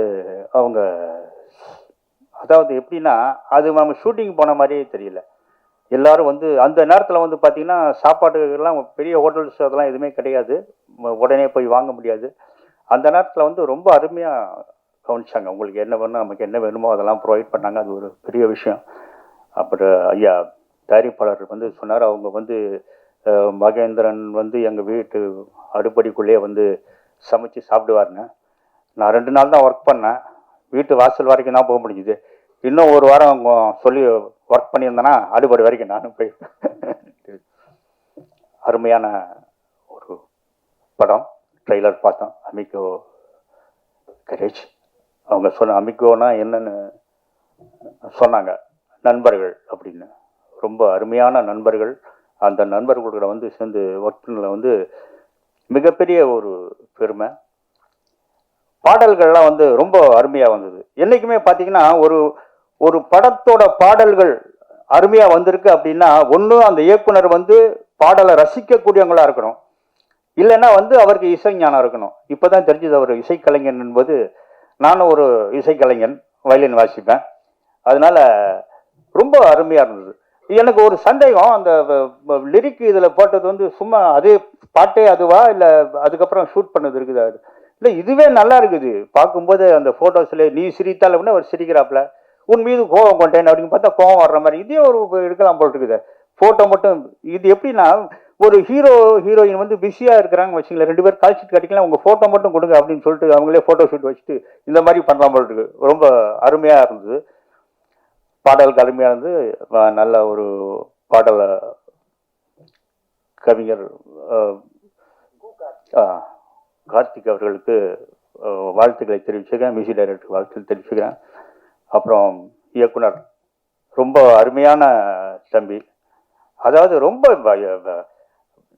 எப்படின்னா, அது நம்ம ஷூட்டிங் போன மாதிரியே தெரியல. எல்லாரும் வந்து அந்த நேரத்தில் வந்து பார்த்திங்கன்னா சாப்பாட்டுக்கெல்லாம் பெரிய ஹோட்டல்ஸ் அதெல்லாம் எதுவுமே கிடையாது, உடனே போய் வாங்க முடியாது. அந்த நேரத்தில் வந்து ரொம்ப அருமையாக கவனிச்சாங்க. உங்களுக்கு என்ன வேணும், நமக்கு என்ன வேணுமோ அதெல்லாம் ப்ரொவைட் பண்ணாங்க. அது ஒரு பெரிய விஷயம். அப்புறம் ஐயா தயாரிப்பாளர் வந்து சொன்னார், அவங்க வந்து மகேந்திரன் வந்து எங்கள் வீட்டு அடுப்படிக்குள்ளேயே வந்து சமைச்சு சாப்பிடுவாருங்க. நான் 2 நாள் தான் ஒர்க் பண்ணேன். வீட்டு வாசல் வரைக்கும் தான் போக முடிஞ்சுது. இன்னும் 1 வாரம் சொல்லி ஒர்க் பண்ணியிருந்தேன்னா அடுப்படி வரைக்கும் நானும் போய். அருமையான ஒரு படம். ட்ரெய்லர் பார்த்தோம். அமிகோ கரேஜ் அவங்க சொன்ன அமிகோனா என்னன்னு சொன்னாங்க, நண்பர்கள் அப்படின்னு. ரொம்ப அருமையான நண்பர்கள். அந்த நண்பர்களோட வந்து சேர்ந்து ஒர்க் பண்ணல வந்து மிகப்பெரிய ஒரு பெருமை. பாடல்கள்லாம் வந்து ரொம்ப அருமையாக வந்தது. என்றைக்குமே பார்த்தீங்கன்னா ஒரு ஒரு படத்தோட பாடல்கள் அருமையாக வந்திருக்கு அப்படின்னா, ஒன்று அந்த இயக்குனர் வந்து பாடலை ரசிக்கக்கூடியவங்களா இருக்கணும், இல்லைன்னா வந்து அவருக்கு இசை ஞானம் இருக்கணும். இப்போ தான் தெரிஞ்சது அவர் இசைக்கலைஞன் என்பது. நானும் ஒரு இசைக்கலைஞன், வயலின் வாசிப்பேன். அதனால ரொம்ப அருமையாக இருந்தது. எனக்கு ஒரு சந்தேகம், அந்த லிரிக் இதில் போட்டது வந்து சும்மா அதே பாட்டே அதுவா, இல்லை அதுக்கப்புறம் ஷூட் பண்ணது இருக்குதா? இல்லை, இதுவே நல்லா இருக்குது பார்க்கும்போது. அந்த ஃபோட்டோஸில் நீ சிரித்தால் அப்படின்னா அவர் சிரிக்கிறாப்புல, உன் மீது கோவம் கொண்டேன் அப்படின்னு பார்த்தா கோவம் வர்ற மாதிரி இதே ஒரு எடுக்கலாம் போல் இருக்குது ஃபோட்டோ மட்டும். இது எப்படின்னா, ஒரு ஹீரோ ஹீரோயின் வந்து பிஸியாக இருக்கிறாங்க வச்சுங்களேன், 2 பேர் கால்ஷீட் கிடைக்கலாம், உங்கள் ஃபோட்டோ மட்டும் கொடுங்க அப்படின்னு சொல்லிட்டு அவங்களே ஃபோட்டோ ஷூட் வச்சுட்டு இந்த மாதிரி பண்ணலாம் போல் இருக்கு. ரொம்ப அருமையாக இருந்தது. பாடலுக்கு அருமையாக இருந்து நல்ல ஒரு பாடல கவிஞர் கார்த்திக் அவர்களுக்கு வாழ்த்துக்களை தெரிவிச்சுக்கிறேன். மியூசிக் டைரக்டர் வாழ்த்துக்கள் தெரிவிச்சுக்கிறேன். அப்புறம் இயக்குனர் ரொம்ப அருமையான தம்பி. அதாவது ரொம்ப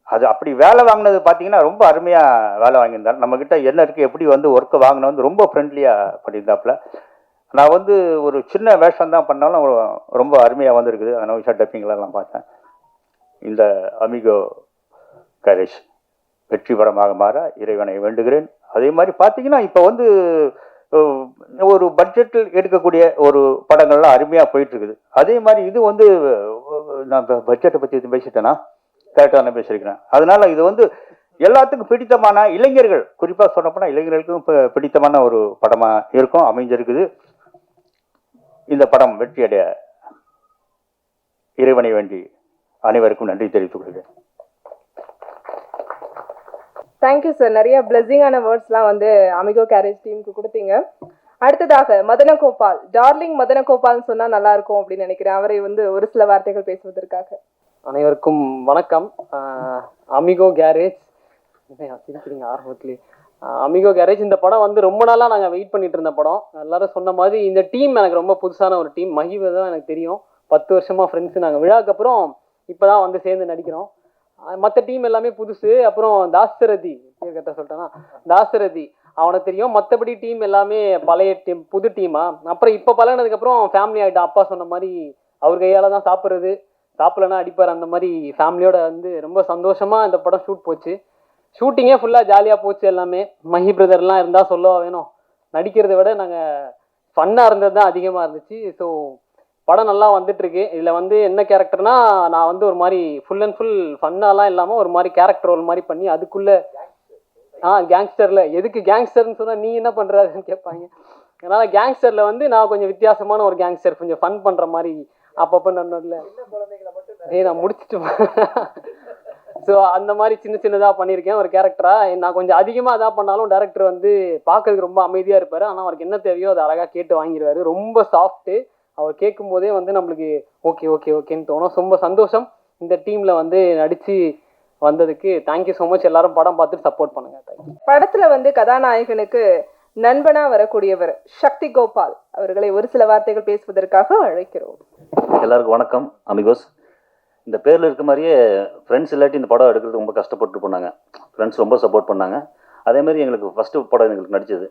அது அப்படி வேலை வாங்கினது பார்த்தீங்கன்னா ரொம்ப அருமையாக வேலை வாங்கியிருந்தார். நம்மக்கிட்ட என்ன இருக்குது, எப்படி வந்து ஒர்க்கை வாங்கின வந்து ரொம்ப ஃப்ரெண்ட்லியாக பண்ணியிருந்தாப்புல. நான் வந்து ஒரு சின்ன வேஷம் தான் பண்ணாலும் ரொம்ப அருமையாக வந்திருக்குது. அனௌஷா டப்பிங்லாம் பார்த்தேன். இந்த அமிகோ கரேஜ் வெற்றி படமாக மாற இறைவனை வேண்டுகிறேன். அதே மாதிரி பார்த்தீங்கன்னா இப்போ வந்து ஒரு பட்ஜெட்டில் எடுக்கக்கூடிய ஒரு படங்கள்லாம் அருமையாக போயிட்டுருக்குது. அதே மாதிரி இது வந்து நான் பட்ஜெட்டை பற்றி பேசிட்டேன்னா கரெக்டாக நான் பேசியிருக்கிறேன். அதனால இது வந்து எல்லாத்துக்கும் பிடித்தமான இளைஞர்கள், குறிப்பாக சொன்னப்போனால் இளைஞர்களுக்கும் பிடித்தமான ஒரு படமாக இருக்கும், அமைஞ்சிருக்குது. இந்த படம் வெற்றியடைய இறைவனை வேண்டி அனைவருக்கும் நன்றி தெரிவித்துக் கொள்கிறேன். Thank you sir. நிறைய பிளெஸிங்கான வேர்ட்ஸ்லாம் வந்து அமிகோ கேரேஜ் டீமுக்கு கொடுத்தீங்க. அடுத்ததாக மதனகோபால், டார்லிங் மதனகோபால்னு சொன்னா நல்லா இருக்கும் அப்படின்னு நினைக்கிறேன். அவரை வந்து ஒரு சில வார்த்தைகள் பேசுவதற்காக. அனைவருக்கும் வணக்கம். அமிகோ கேரேஜ் சிரிக்கிறீங்க ஆரம்பத்துலேயே. அமிகோ கேரேஜ் இந்த படம் வந்து ரொம்ப நாளாக நாங்கள் வெயிட் பண்ணிட்டு இருந்த படம். எல்லாரும் சொன்ன மாதிரி இந்த டீம் எனக்கு ரொம்ப புதுசான ஒரு டீம். மகிவை தான் எனக்கு தெரியும், 10 வருஷமாக ஃப்ரெண்ட்ஸு. நாங்கள் விழாக்கு அப்புறம் இப்போ தான் வந்து சேர்ந்து நடிக்கிறோம். மற்ற டீம் எல்லாமே புதுசு. அப்புறம் தாசரதி, கரெக்டாக சொல்லிட்டேன்னா தாசரதி அவனை தெரியும். மற்றபடி டீம் எல்லாமே பழைய டீம், புது டீமா. அப்புறம் இப்போ பழகினதுக்கப்புறம் ஃபேமிலி ஆகிட்டான். அப்பா சொன்ன மாதிரி அவர் கையால் தான் சாப்பிட்றது, சாப்பிட்லன்னா அடிப்பார். அந்த மாதிரி ஃபேமிலியோட வந்து ரொம்ப சந்தோஷமாக இந்த படம் ஷூட் போச்சு. ஷூட்டிங்கே ஃபுல்லாக ஜாலியாக போச்சு. எல்லாமே மஹி பிரதர்லாம் இருந்தால் சொல்லவா வேணும். நடிக்கிறத விட நாங்கள் ஃபன்னாக இருந்தது தான் அதிகமாக இருந்துச்சு. ஸோ படம் நல்லா வந்துட்டுருக்கு. இதில் வந்து என்ன கேரக்டர்னா, நான் வந்து ஒரு மாதிரி ஃபுல் அண்ட் ஃபுல் ஃபன்னாலாம் இல்லாமல் ஒரு மாதிரி கேரக்டர் ரோல் மாதிரி பண்ணி அதுக்குள்ளே கேங்ஸ்டரில், எதுக்கு கேங்ஸ்டர்னு சொன்னால் நீ என்ன பண்ணுறாருன்னு கேட்பாங்க. அதனால் கேங்ஸ்டரில் வந்து நான் கொஞ்சம் வித்தியாசமான ஒரு கேங்ஸ்டர், கொஞ்சம் ஃபன் பண்ணுற மாதிரி அப்பப்போ நன்னதில்ல நான் முடிச்சுட்டு ஸோ அந்த மாதிரி சின்ன சின்னதாக பண்ணியிருக்கேன் ஒரு கேரக்டராக. நான் கொஞ்சம் அதிகமாக அதாக பண்ணாலும் டேரக்டர் வந்து பார்க்கறதுக்கு ரொம்ப அமைதியாக இருப்பார். ஆனால் அவருக்கு என்ன தேவையோ அதை அழகாக கேட்டு வாங்கிடுவார். ரொம்ப சாஃப்ட்டு. அவர் கேட்கும் போதே வந்து நம்மளுக்கு ஓகே ஓகே ஓகேன்னு தோணும். ரொம்ப சந்தோஷம் இந்த டீமில் வந்து நடித்து வந்ததுக்கு. Thank you so much. எல்லாரும் படம் பார்த்துட்டு சப்போர்ட் பண்ணுங்க. தேங்க்யூ. படத்தில் வந்து கதாநாயகனுக்கு நண்பனா வரக்கூடியவர் சக்தி கோபால் அவர்களை ஒரு சில வார்த்தைகள் பேசுவதற்காக அழைக்கிறோம். எல்லாருக்கும் வணக்கம். அமிகோஸ் இந்த பேரில் இருக்க மாதிரியே ஃப்ரெண்ட்ஸ் இல்லாட்டி இந்த படம் எடுக்கிறது ரொம்ப கஷ்டப்பட்டு பண்ணாங்க. ஃப்ரெண்ட்ஸ் ரொம்ப சப்போர்ட் பண்ணாங்க. அதேமாதிரி எங்களுக்கு ஃபஸ்ட்டு படம் எங்களுக்கு நடிச்சது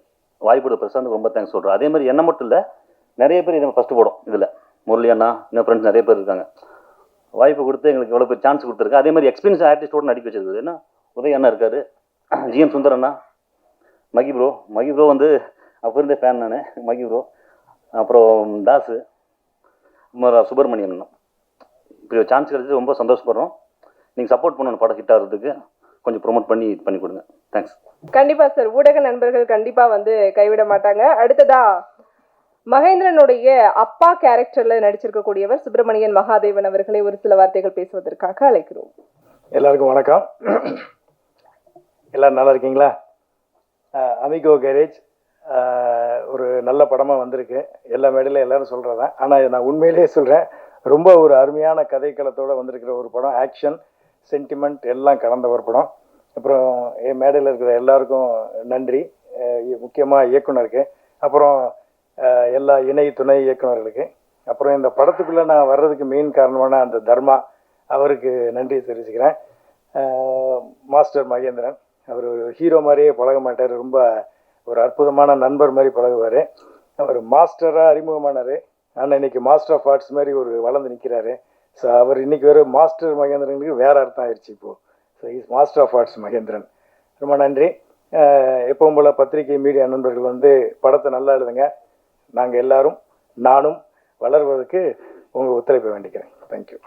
வாய்ப்பு பிரசாந்த் ரொம்ப தேங்க்ஸ் சொல்கிறேன். அதேமாதிரி என்ன மட்டும் இல்லை, நிறைய பேர் இதை ஃபஸ்ட்டு படம் இதில் முரளி அண்ணா இன்னும் ஃப்ரெண்ட்ஸ் நிறைய பேர் இருக்காங்க. வாய்ப்பு கொடுத்து எங்களுக்கு எவ்வளோ பேர் சான்ஸ் கொடுத்துருக்கு. அதே மாதிரி எக்ஸ்பீரியன்ஸ் ஆர்டிஸ்டோட நடிக்க வச்சிருக்குது. ஏன்னா உதய அண்ணா இருக்கார், ஜிஎம் சுந்தர் அண்ணா, மகி ப்ரோ வந்து அப்போ இருந்தே ஃபேன் நான் மகி ப்ரோ. அப்புறம் தாஸு, சுப்பிரமணியன் அண்ணா. இப்படி ஒரு சான்ஸ் கிடைச்சது ரொம்ப சந்தோஷப்படுறோம். நீங்கள் சப்போர்ட் பண்ணணும் படம் ஹிட் ஆகிறதுக்கு. கொஞ்சம் ப்ரொமோட் பண்ணி கொடுங்க. தேங்க்ஸ். கண்டிப்பாக சார். ஊடக நண்பர்கள் கண்டிப்பாக வந்து கைவிட மாட்டாங்க. அடுத்ததா மகேந்திரனுடைய அப்பா கேரக்டரில் நடிச்சிருக்கக்கூடியவர் சுப்பிரமணியன் மகாதேவன் அவர்களை ஒரு சில வார்த்தைகள் பேசுவதற்காக அழைக்கிறோம். எல்லாருக்கும் வணக்கம். எல்லாரும் நல்லா இருக்கீங்களா? அமிகோ கேரேஜ் ஒரு நல்ல படமாக வந்திருக்கு. எல்லா மேடையில எல்லாரும் சொல்கிறதான். ஆனால் நான் உண்மையிலேயே சொல்கிறேன், ரொம்ப ஒரு அருமையான கதைக்களத்தோடு வந்திருக்கிற ஒரு படம். ஆக்ஷன், சென்டிமெண்ட் எல்லாம் கலந்த ஒரு படம். அப்புறம் என் மேடையில் இருக்கிற எல்லாருக்கும் நன்றி. முக்கியமாக இயக்குனருக்கு, அப்புறம் எல்லா இணை துணை இயக்குனர்களுக்கு, அப்புறம் இந்த படத்துக்குள்ளே நான் வர்றதுக்கு மெயின் காரணமான அந்த தர்மா அவருக்கு நன்றி தெரிவிச்சுக்கிறேன். மாஸ்டர் மகேந்திரன் அவர் ஒரு ஹீரோ மாதிரியே பழக மாட்டார், ரொம்ப ஒரு அற்புதமான நண்பர் மாதிரி பழகுவார். அவர் மாஸ்டராக அறிமுகமானார், ஆனால் இன்னைக்கு மாஸ்டர் ஆஃப் ஆர்ட்ஸ் மாதிரி ஒரு வளர்ந்து நிற்கிறாரு. ஸோ அவர் இன்னைக்கு வேறு மாஸ்டர் மகேந்திரனுக்கு வேறு அர்த்தம் ஆயிடுச்சு இப்போது. So is master of arts Mahendran. ரொம்ப நன்றி. எப்பவும் போல் பத்திரிகை மீடியா நண்பர்கள் வந்து படத்தை நல்லா எழுதுங்க, நாங்கள் எல்லாரும் நானும் வளர்வதற்கு உங்கள் ஒத்துழைப்பை வேண்டிக்கிறேன். தேங்க்யூ.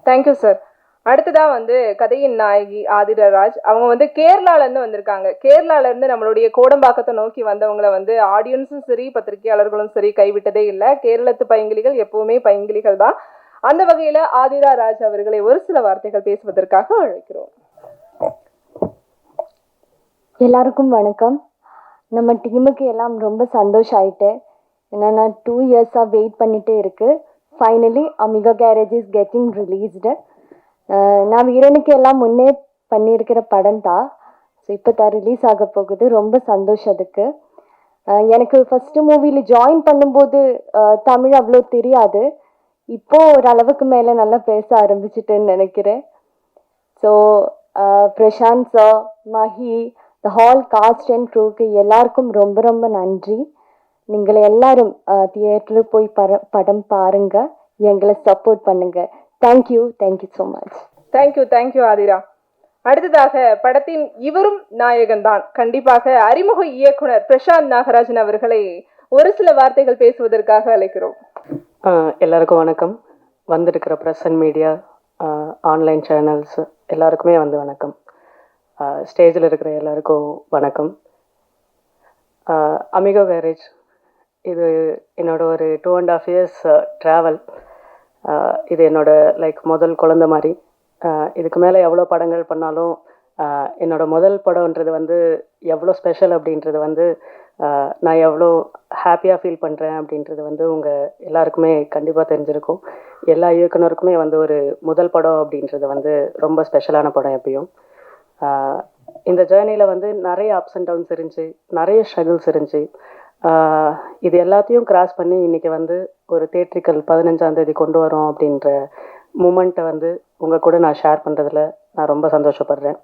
Thank you sir. அடுத்ததா வந்து கதையின் நாயகி ஆதிரா ராஜ். அவங்க வந்து கேரளால இருந்து வந்திருக்காங்க. கேரளால இருந்து நம்மளுடைய கோடம்பாக்கத்தை நோக்கி வந்தவங்களை வந்து ஆடியன்ஸும் சரி பத்திரிகையாளர்களும் சரி கைவிட்டதே இல்லை. கேரளத்து பைங்கிலிகள் எப்பவுமே பைங்கிலிகள் தான். அந்த வகையில ஆதிரா ராஜ் அவர்களை ஒரு சில வார்த்தைகள் பேசுவதற்காக அழைக்கிறோம். எல்லாருக்கும் வணக்கம். நம்ம டீமுக்கு எல்லாம் ரொம்ப சந்தோஷம் ஆயிட்டு. ஏன்னா நான் 2 இயர்ஸாக வெயிட் பண்ணிட்டே இருக்கு. Finally Amigo Garage is getting released. நான் வீரனுக்கு எல்லாம் முன்னே பண்ணியிருக்கிற படம் தான். ஸோ இப்போ தான் ரிலீஸ் ஆக போகுது. ரொம்ப சந்தோஷம் அதுக்கு. எனக்கு ஃபஸ்ட்டு மூவியில் ஜாயின் பண்ணும்போது தமிழ் அவ்வளோ தெரியாது. இப்போது ஓரளவுக்கு மேலே நல்லா பேச ஆரம்பிச்சிட்டேன்னு நினைக்கிறேன். So Prashanth sir, Mahi, the whole cast and க்ரூக்கு எல்லாருக்கும் ரொம்ப ரொம்ப நன்றி. நீங்கள் எல்லாரும் தியேட்டரில் போய் படம் பாருங்க, எங்களை சப்போர்ட் பண்ணுங்க. Thank you so much. Thank you Aathira. அடுத்ததாக படத்தின் இவரும் நாயகன் தான், கண்டிப்பாக அறிமுக இயக்குனர் பிரசாந்த் நாகராஜன் அவர்களை ஒரு சில வார்த்தைகள் பேசுவதற்காக அழைக்கிறோம். எல்லாருக்கும் வணக்கம். வந்திருக்கிற press and media, online channels எல்லாருக்குமே வந்து வணக்கம். ஸ்டேஜில் இருக்கிற எல்லாருக்கும் வணக்கம். அமிகோ கேரேஜ் இது என்னோட ஒரு 2.5 years ட்ராவல். இது என்னோட முதல் குழந்தை மாதிரி. இதுக்கு மேலே எவ்வளோ படங்கள் பண்ணாலும் என்னோட முதல் படம்ன்றது வந்து எவ்வளோ ஸ்பெஷல் அப்படின்றது வந்து நான் எவ்வளோ ஹாப்பியாக ஃபீல் பண்ணுறேன் அப்படின்றது வந்து உங்கள் எல்லாருக்குமே கண்டிப்பாக தெரிஞ்சிருக்கும். எல்லா இயக்குனருக்குமே வந்து ஒரு முதல் படம் அப்படின்றது வந்து ரொம்ப ஸ்பெஷலான படம் எப்பயும். இந்த ஜேர்னியில் வந்து நிறைய அப்ஸ் அண்ட் டவுன்ஸ் இருந்துச்சு, நிறைய ஸ்ட்ரகிள்ஸ் இருந்துச்சு. இது எல்லாத்தையும் கிராஸ் பண்ணி இன்றைக்கி வந்து ஒரு தியேட்ரிக்கல் 15ஆம் தேதி கொண்டு வரோம் அப்படின்ற மூமெண்ட்டை வந்து உங்கள் கூட நான் ஷேர் பண்ணுறதுல நான் ரொம்ப சந்தோஷப்படுறேன்.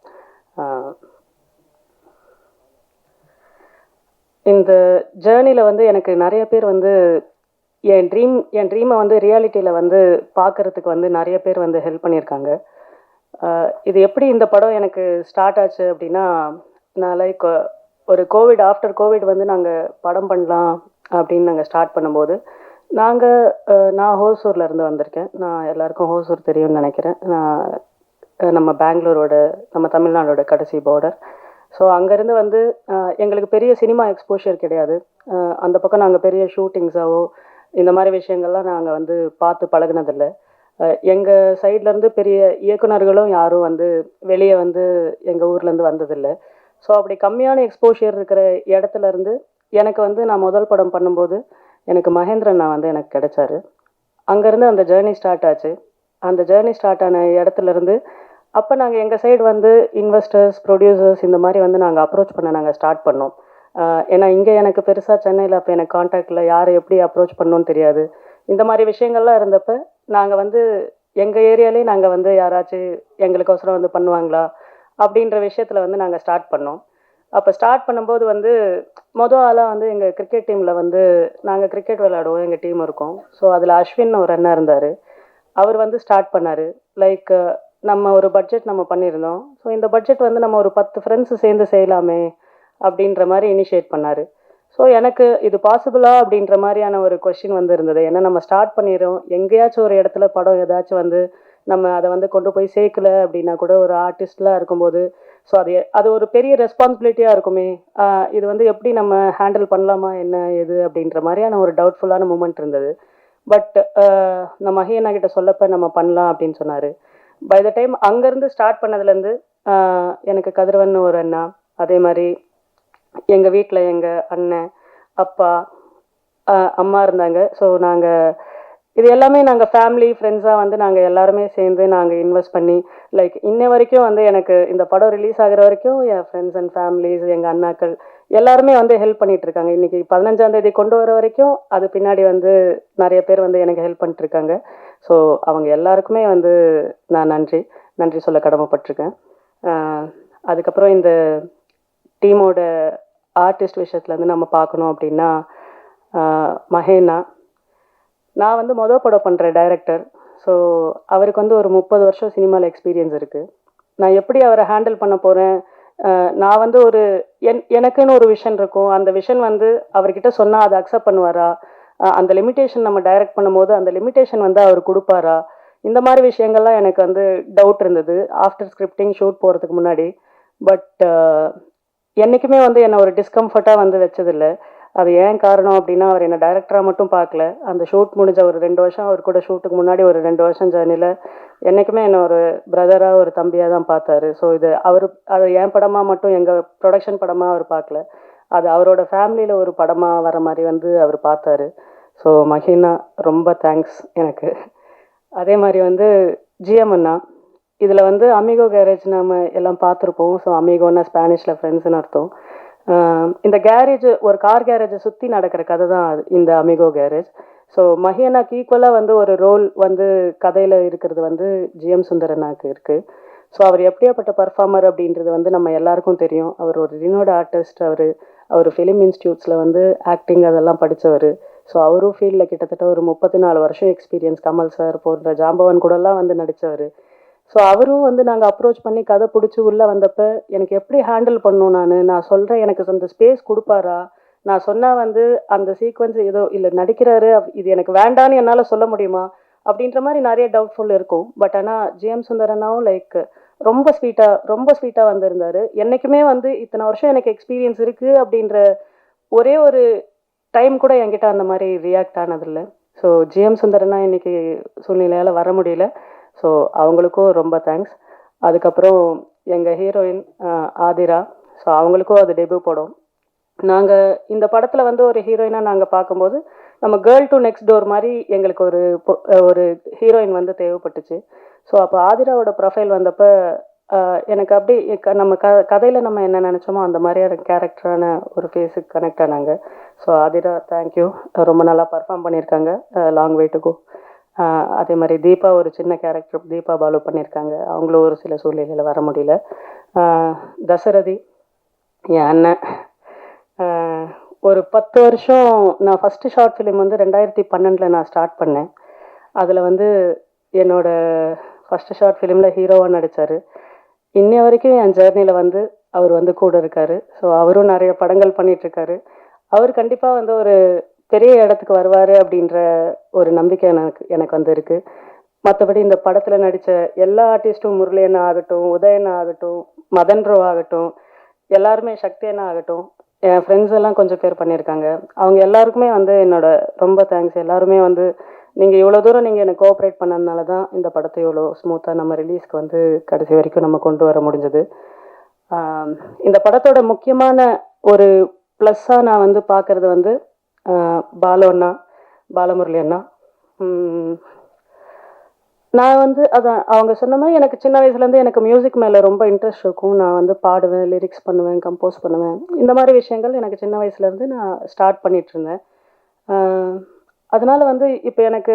இந்த ஜேர்னியில் வந்து எனக்கு நிறைய பேர் வந்து என் ட்ரீமை வந்து ரியாலிட்டியில் வந்து பார்க்குறதுக்கு வந்து நிறைய பேர் வந்து ஹெல்ப் பண்ணியிருக்காங்க. இது எப்படி இந்த படம் எனக்கு ஸ்டார்ட் ஆச்சு அப்படின்னா, நான் ஒரு ஆஃப்டர் கோவிட் வந்து நாங்கள் படம் பண்ணலாம் அப்படின்னு நாங்கள் ஸ்டார்ட் பண்ணும்போது நான் ஹோசூரில் இருந்து வந்திருக்கேன். நான் எல்லாருக்கும் ஹோசூர் தெரியும்னு நினைக்கிறேன். நம்ம பெங்களூரோட நம்ம தமிழ்நாடோட கடைசி பார்டர். ஸோ அங்கேருந்து வந்து எங்களுக்கு பெரிய சினிமா எக்ஸ்போஷர் கிடையாது. அந்த பக்கம் நாங்கள் பெரிய ஷூட்டிங்ஸாவோ இந்த மாதிரி விஷயங்கள்லாம் நாங்கள் வந்து பார்த்து பழகினதில்லை. எங்கள் சைட்லேருந்து பெரிய இயக்குனர்களும் யாரும் வந்து வெளியே வந்து எங்கள் ஊர்லேருந்து வந்ததில்லை. ஸோ அப்படி கம்மியான எக்ஸ்போஷர் இருக்கிற இடத்துல இருந்து எனக்கு வந்து நான் முதல் படம் பண்ணும்போது எனக்கு மகேந்திரன் வந்து எனக்கு கிடைச்சாரு. அங்கேருந்து அந்த ஜேர்னி ஸ்டார்ட் ஆச்சு. அந்த ஜேர்னி ஸ்டார்ட் ஆன இடத்துலேருந்து அப்போ நாங்கள் எங்கள் சைடு வந்து இன்வெஸ்டர்ஸ், ப்ரொடியூசர்ஸ் இந்த மாதிரி வந்து நாங்கள் அப்ரோச் பண்ண நாங்கள் ஸ்டார்ட் பண்ணோம். ஏன்னா இங்கே எனக்கு பெருசாக சென்னையில் அப்போ எனக்கு கான்டாக்டில் யாரை எப்படி அப்ரோச் பண்ணணும்னு தெரியாது. இந்த மாதிரி விஷயங்கள்லாம் இருந்தப்போ நாங்கள் வந்து எங்கள் ஏரியாலே நாங்கள் வந்து யாராச்சும் எங்களுக்கோசரம் வந்து பண்ணுவாங்களா அப்படின்ற விஷயத்தில் வந்து நாங்கள் ஸ்டார்ட் பண்ணோம். அப்போ ஸ்டார்ட் பண்ணும்போது வந்து மொதல் ஆளாக வந்து எங்கள் கிரிக்கெட் டீமில் வந்து நாங்கள் கிரிக்கெட் விளையாடுவோம், எங்கள் டீம் இருக்கும். ஸோ அதில் அஸ்வின் ஒரு அண்ணா இருந்தார். அவர் வந்து ஸ்டார்ட் பண்ணார். நம்ம ஒரு பட்ஜெட் நம்ம பண்ணியிருந்தோம். ஸோ இந்த பட்ஜெட் வந்து நம்ம ஒரு 10 ஃப்ரெண்ட்ஸு சேர்ந்து செய்யலாமே அப்படின்ற மாதிரி இனிஷியேட் பண்ணார். ஸோ எனக்கு இது பாசிபிளா அப்படின்ற மாதிரியான ஒரு கொஷின் வந்து இருந்தது. ஏன்னா நம்ம ஸ்டார்ட் பண்ணிடுறோம், எங்கேயாச்சும் ஒரு இடத்துல படம் ஏதாச்சும் வந்து நம்ம அதை வந்து கொண்டு போய் சேர்க்கல அப்படின்னா கூட ஒரு ஆர்டிஸ்ட்லாம் இருக்கும்போது ஸோ அது ஒரு பெரிய ரெஸ்பான்சிபிலிட்டியாக இருக்குமே, இது வந்து எப்படி நம்ம ஹேண்டில் பண்ணலாமா என்ன எது அப்படின்ற மாதிரியான ஒரு டவுட்ஃபுல்லான மூமெண்ட் இருந்தது. பட் நம்ம மஹியண்ணா கிட்ட சொல்லப்போ நம்ம பண்ணலாம் அப்படின்னு சொன்னார். பை த டைம் அங்கேருந்து ஸ்டார்ட் பண்ணதுலேருந்து எனக்கு கதிரவன் ஒரு அண்ணா, அதே மாதிரி எங்கள் வீட்டில் எங்கள் அண்ணன், அப்பா, அம்மா இருந்தாங்க. ஸோ நாங்கள் இது எல்லாமே நாங்கள் ஃபேமிலி ஃப்ரெண்ட்ஸாக வந்து நாங்கள் எல்லாருமே சேர்ந்து நாங்கள் இன்வெஸ்ட் பண்ணி இன்ன வரைக்கும் வந்து எனக்கு இந்த படம் ரிலீஸ் ஆகிற வரைக்கும் என் ஃப்ரெண்ட்ஸ் அண்ட் ஃபேமிலிஸ், எங்கள் அண்ணாக்கள் எல்லாருமே வந்து ஹெல்ப் பண்ணிட்டு இருக்காங்க. இன்னைக்கு 15ஆம் தேதி கொண்டு வர வரைக்கும் அது பின்னாடி வந்து நிறைய பேர் வந்து எனக்கு ஹெல்ப் பண்ணிட்டு இருக்காங்க. ஸோ அவங்க எல்லாருக்குமே வந்து நான் நன்றி சொல்ல கடமைப்பட்டிருக்கேன். அதுக்கப்புறம் இந்த டீமோட ஆர்டிஸ்ட் விஷயத்துலேருந்து நம்ம பார்க்கணும் அப்படின்னா மகேனா, நான் வந்து படம் பண்ணுற டைரக்டர். ஸோ அவருக்கு வந்து ஒரு 30 வருஷம் சினிமாவில் எக்ஸ்பீரியன்ஸ் இருக்குது. நான் எப்படி அவரை ஹேண்டில் பண்ண போகிறேன், நான் வந்து ஒரு எனக்குன்னு ஒரு விஷன் இருக்கும். அந்த விஷன் வந்து அவர்கிட்ட சொன்னால் அதை அக்செப்ட் பண்ணுவாரா, அந்த லிமிட்டேஷன் நம்ம டைரக்ட் பண்ணும்போது அந்த லிமிட்டேஷன் வந்து அவர் கொடுப்பாரா, இந்த மாதிரி விஷயங்கள்லாம் எனக்கு வந்து டவுட் இருந்தது ஆஃப்டர் ஸ்கிரிப்டிங் ஷூட் போகிறதுக்கு முன்னாடி. பட் என்றைக்குமே வந்து என்னை ஒரு டிஸ்கம்ஃபர்ட்டாக வந்து வச்சதில்லை. அது ஏன் காரணம் அப்படின்னா, அவர் என்னை டைரக்டராக மட்டும் பார்க்கல. அந்த ஷூட் முடிஞ்ச ஒரு 2 வருஷம் அவர் கூட ஷூட்டுக்கு முன்னாடி ஒரு 2 வருஷம் ஜேர்னியில் என்றைக்குமே என்னை ஒரு பிரதராக ஒரு தம்பியாக தான் பார்த்தாரு. ஸோ இது அது என் படமாக மட்டும் எங்கள் ப்ரொடக்ஷன் படமாக அவர் பார்க்கல, அது அவரோட ஃபேமிலியில் ஒரு படமாக வர மாதிரி வந்து அவர் பார்த்தாரு. ஸோ மஹீனா ரொம்ப தேங்க்ஸ் எனக்கு. அதே மாதிரி வந்து ஜிஎம் அண்ணா, இதில் வந்து அமிகோ கேரேஜ் நம்ம எல்லாம் பார்த்துருப்போம். ஸோ அமிகோன்னா ஸ்பானிஷில் ஃப்ரெண்ட்ஸ்னு அர்த்தம். இந்த கேரேஜ் ஒரு கார் கேரேஜை சுற்றி நடக்கிற கதை தான் அது இந்த அமிகோ கேரேஜ். ஸோ மஹியனாக்கு ஈக்குவலாக வந்து ஒரு ரோல் வந்து கதையில் இருக்கிறது வந்து ஜிஎம் சுந்தரனாக்கு இருக்குது. ஸோ அவர் எப்படியாப்பட்ட பர்ஃபார்மர் அப்படின்றது வந்து நம்ம எல்லாருக்கும் தெரியும். அவர் ஒரு ரினோட ஆர்டிஸ்ட். அவர் ஃபிலிம் இன்ஸ்டியூட்ஸில் வந்து ஆக்டிங் அதெல்லாம் படித்தவர். ஸோ அவரும் ஃபீல்டில் கிட்டத்தட்ட ஒரு 34 வருஷம் எக்ஸ்பீரியன்ஸ். கமல் சார் போன்ற ஜாம்பவன் கூடலாம் வந்து நடித்தவர். ஸோ அவரும் வந்து நாங்கள் அப்ரோச் பண்ணி கதை பிடிச்சி உள்ளே வந்தப்போ எனக்கு எப்படி ஹேண்டில் பண்ணணும், நான் சொல்கிறேன் எனக்கு அந்த ஸ்பேஸ் கொடுப்பாரா, நான் சொன்னால் வந்து அந்த சீக்வன்ஸ் ஏதோ இல்லை நடிக்கிறாரு, இது எனக்கு வேண்டான்னு என்னால் சொல்ல முடியுமா அப்படின்ற மாதிரி நிறைய டவுட்ஃபுல் இருக்கும். பட் ஆனால் ஜிஎம் சுந்தரனாவும் லைக் ரொம்ப ஸ்வீட்டாக வந்திருந்தார். என்றைக்குமே வந்து இத்தனை வருஷம் எனக்கு எக்ஸ்பீரியன்ஸ் இருக்குது அப்படின்ற ஒரே ஒரு டைம் கூட என்கிட்ட அந்த மாதிரி ரியாக்ட் ஆனதில்லை. ஸோ ஜிஎம் சுந்தரனா இன்னைக்கு சூழ்நிலையால் வர முடியல. ஸோ அவங்களுக்கும் ரொம்ப தேங்க்ஸ். அதுக்கப்புறம் எங்கள் ஹீரோயின் ஆதிரா, ஸோ அவங்களுக்கும் அது டெபியூ படம். நாங்கள் இந்த படத்தில் வந்து ஒரு ஹீரோயினாக நாங்கள் பார்க்கும்போது நம்ம கேர்ள் டு நெக்ஸ்ட் டோர் மாதிரி எங்களுக்கு ஒரு ஹீரோயின் வந்து தேவைப்பட்டுச்சு. ஸோ அப்போ ஆதிராவோட ப்ரொஃபைல் வந்தப்போ எனக்கு அப்படி நம்ம கதையில் நம்ம என்ன நினச்சோமோ அந்த மாதிரியான கேரக்டரான ஒரு ஃபேஸுக்கு கனெக்ட் ஆனாங்க. ஸோ ஆதிரா தேங்க்யூ, ரொம்ப நல்லா பர்ஃபார்ம் பண்ணியிருக்காங்க. Long way to go. அதே மாதிரி தீபா ஒரு சின்ன கேரக்டர் தீபா பாலு பண்ணியிருக்காங்க. அவங்களும் ஒரு சில சூழ்நிலையில் வர முடியல. தசரதி என் அண்ணன், ஒரு 10 வருஷம் நான் ஃபஸ்ட்டு ஷார்ட் ஃபிலிம் வந்து 2012 நான் ஸ்டார்ட் பண்ணேன். அதில் வந்து என்னோட ஃபஸ்ட்டு ஷார்ட் ஃபிலிமில் ஹீரோவாக நடித்தார். இன்னை வரைக்கும் என் ஜேர்னியில் வந்து அவர் வந்து கூட இருக்கார். ஸோ அவரும் நிறைய படங்கள் பண்ணிகிட்ருக்காரு. அவர் கண்டிப்பாக வந்து ஒரு பெரிய இடத்துக்கு வருவார் அப்படின்ற ஒரு நம்பிக்கை எனக்கு வந்து இருக்குது. மற்றபடி இந்த படத்தில் நடித்த எல்லா ஆர்டிஸ்ட்டும், முரளியண்ணா ஆகட்டும், உதயண்ணா ஆகட்டும், மதன் ரோ ஆகட்டும், எல்லாருமே, சக்தி அண்ணா ஆகட்டும், என் ஃப்ரெண்ட்ஸ் எல்லாம் கொஞ்சம் பேர் பண்ணியிருக்காங்க. அவங்க எல்லாருக்குமே வந்து என்னோட ரொம்ப தேங்க்ஸ். எல்லாருமே வந்து நீங்கள் இவ்வளோ தூரம் நீங்கள் எனக்கு கோஆப்ரேட் பண்ணதுனால தான் இந்த படத்தை இவ்வளோ ஸ்மூத்தாக நம்ம ரிலீஸ்க்கு வந்து கடைசி வரைக்கும் நம்ம கொண்டு வர முடிஞ்சது. இந்த படத்தோட முக்கியமான ஒரு ப்ளஸ்ஸாக நான் வந்து பார்க்குறது வந்து பாலு அண்ணா, பாலமுரளி அண்ணா. நான் வந்து அதான் அவங்க சொன்ன மாதிரி எனக்கு சின்ன வயசுலேருந்து எனக்கு மியூசிக் மேலே ரொம்ப இன்ட்ரெஸ்ட் இருக்கும். நான் வந்து பாடுவேன், லிரிக்ஸ் பண்ணுவேன், கம்போஸ் பண்ணுவேன். இந்த மாதிரி விஷயங்கள் எனக்கு சின்ன வயசுலேருந்து நான் ஸ்டார்ட் பண்ணிகிட்ருந்தேன். அதனால் வந்து இப்போ எனக்கு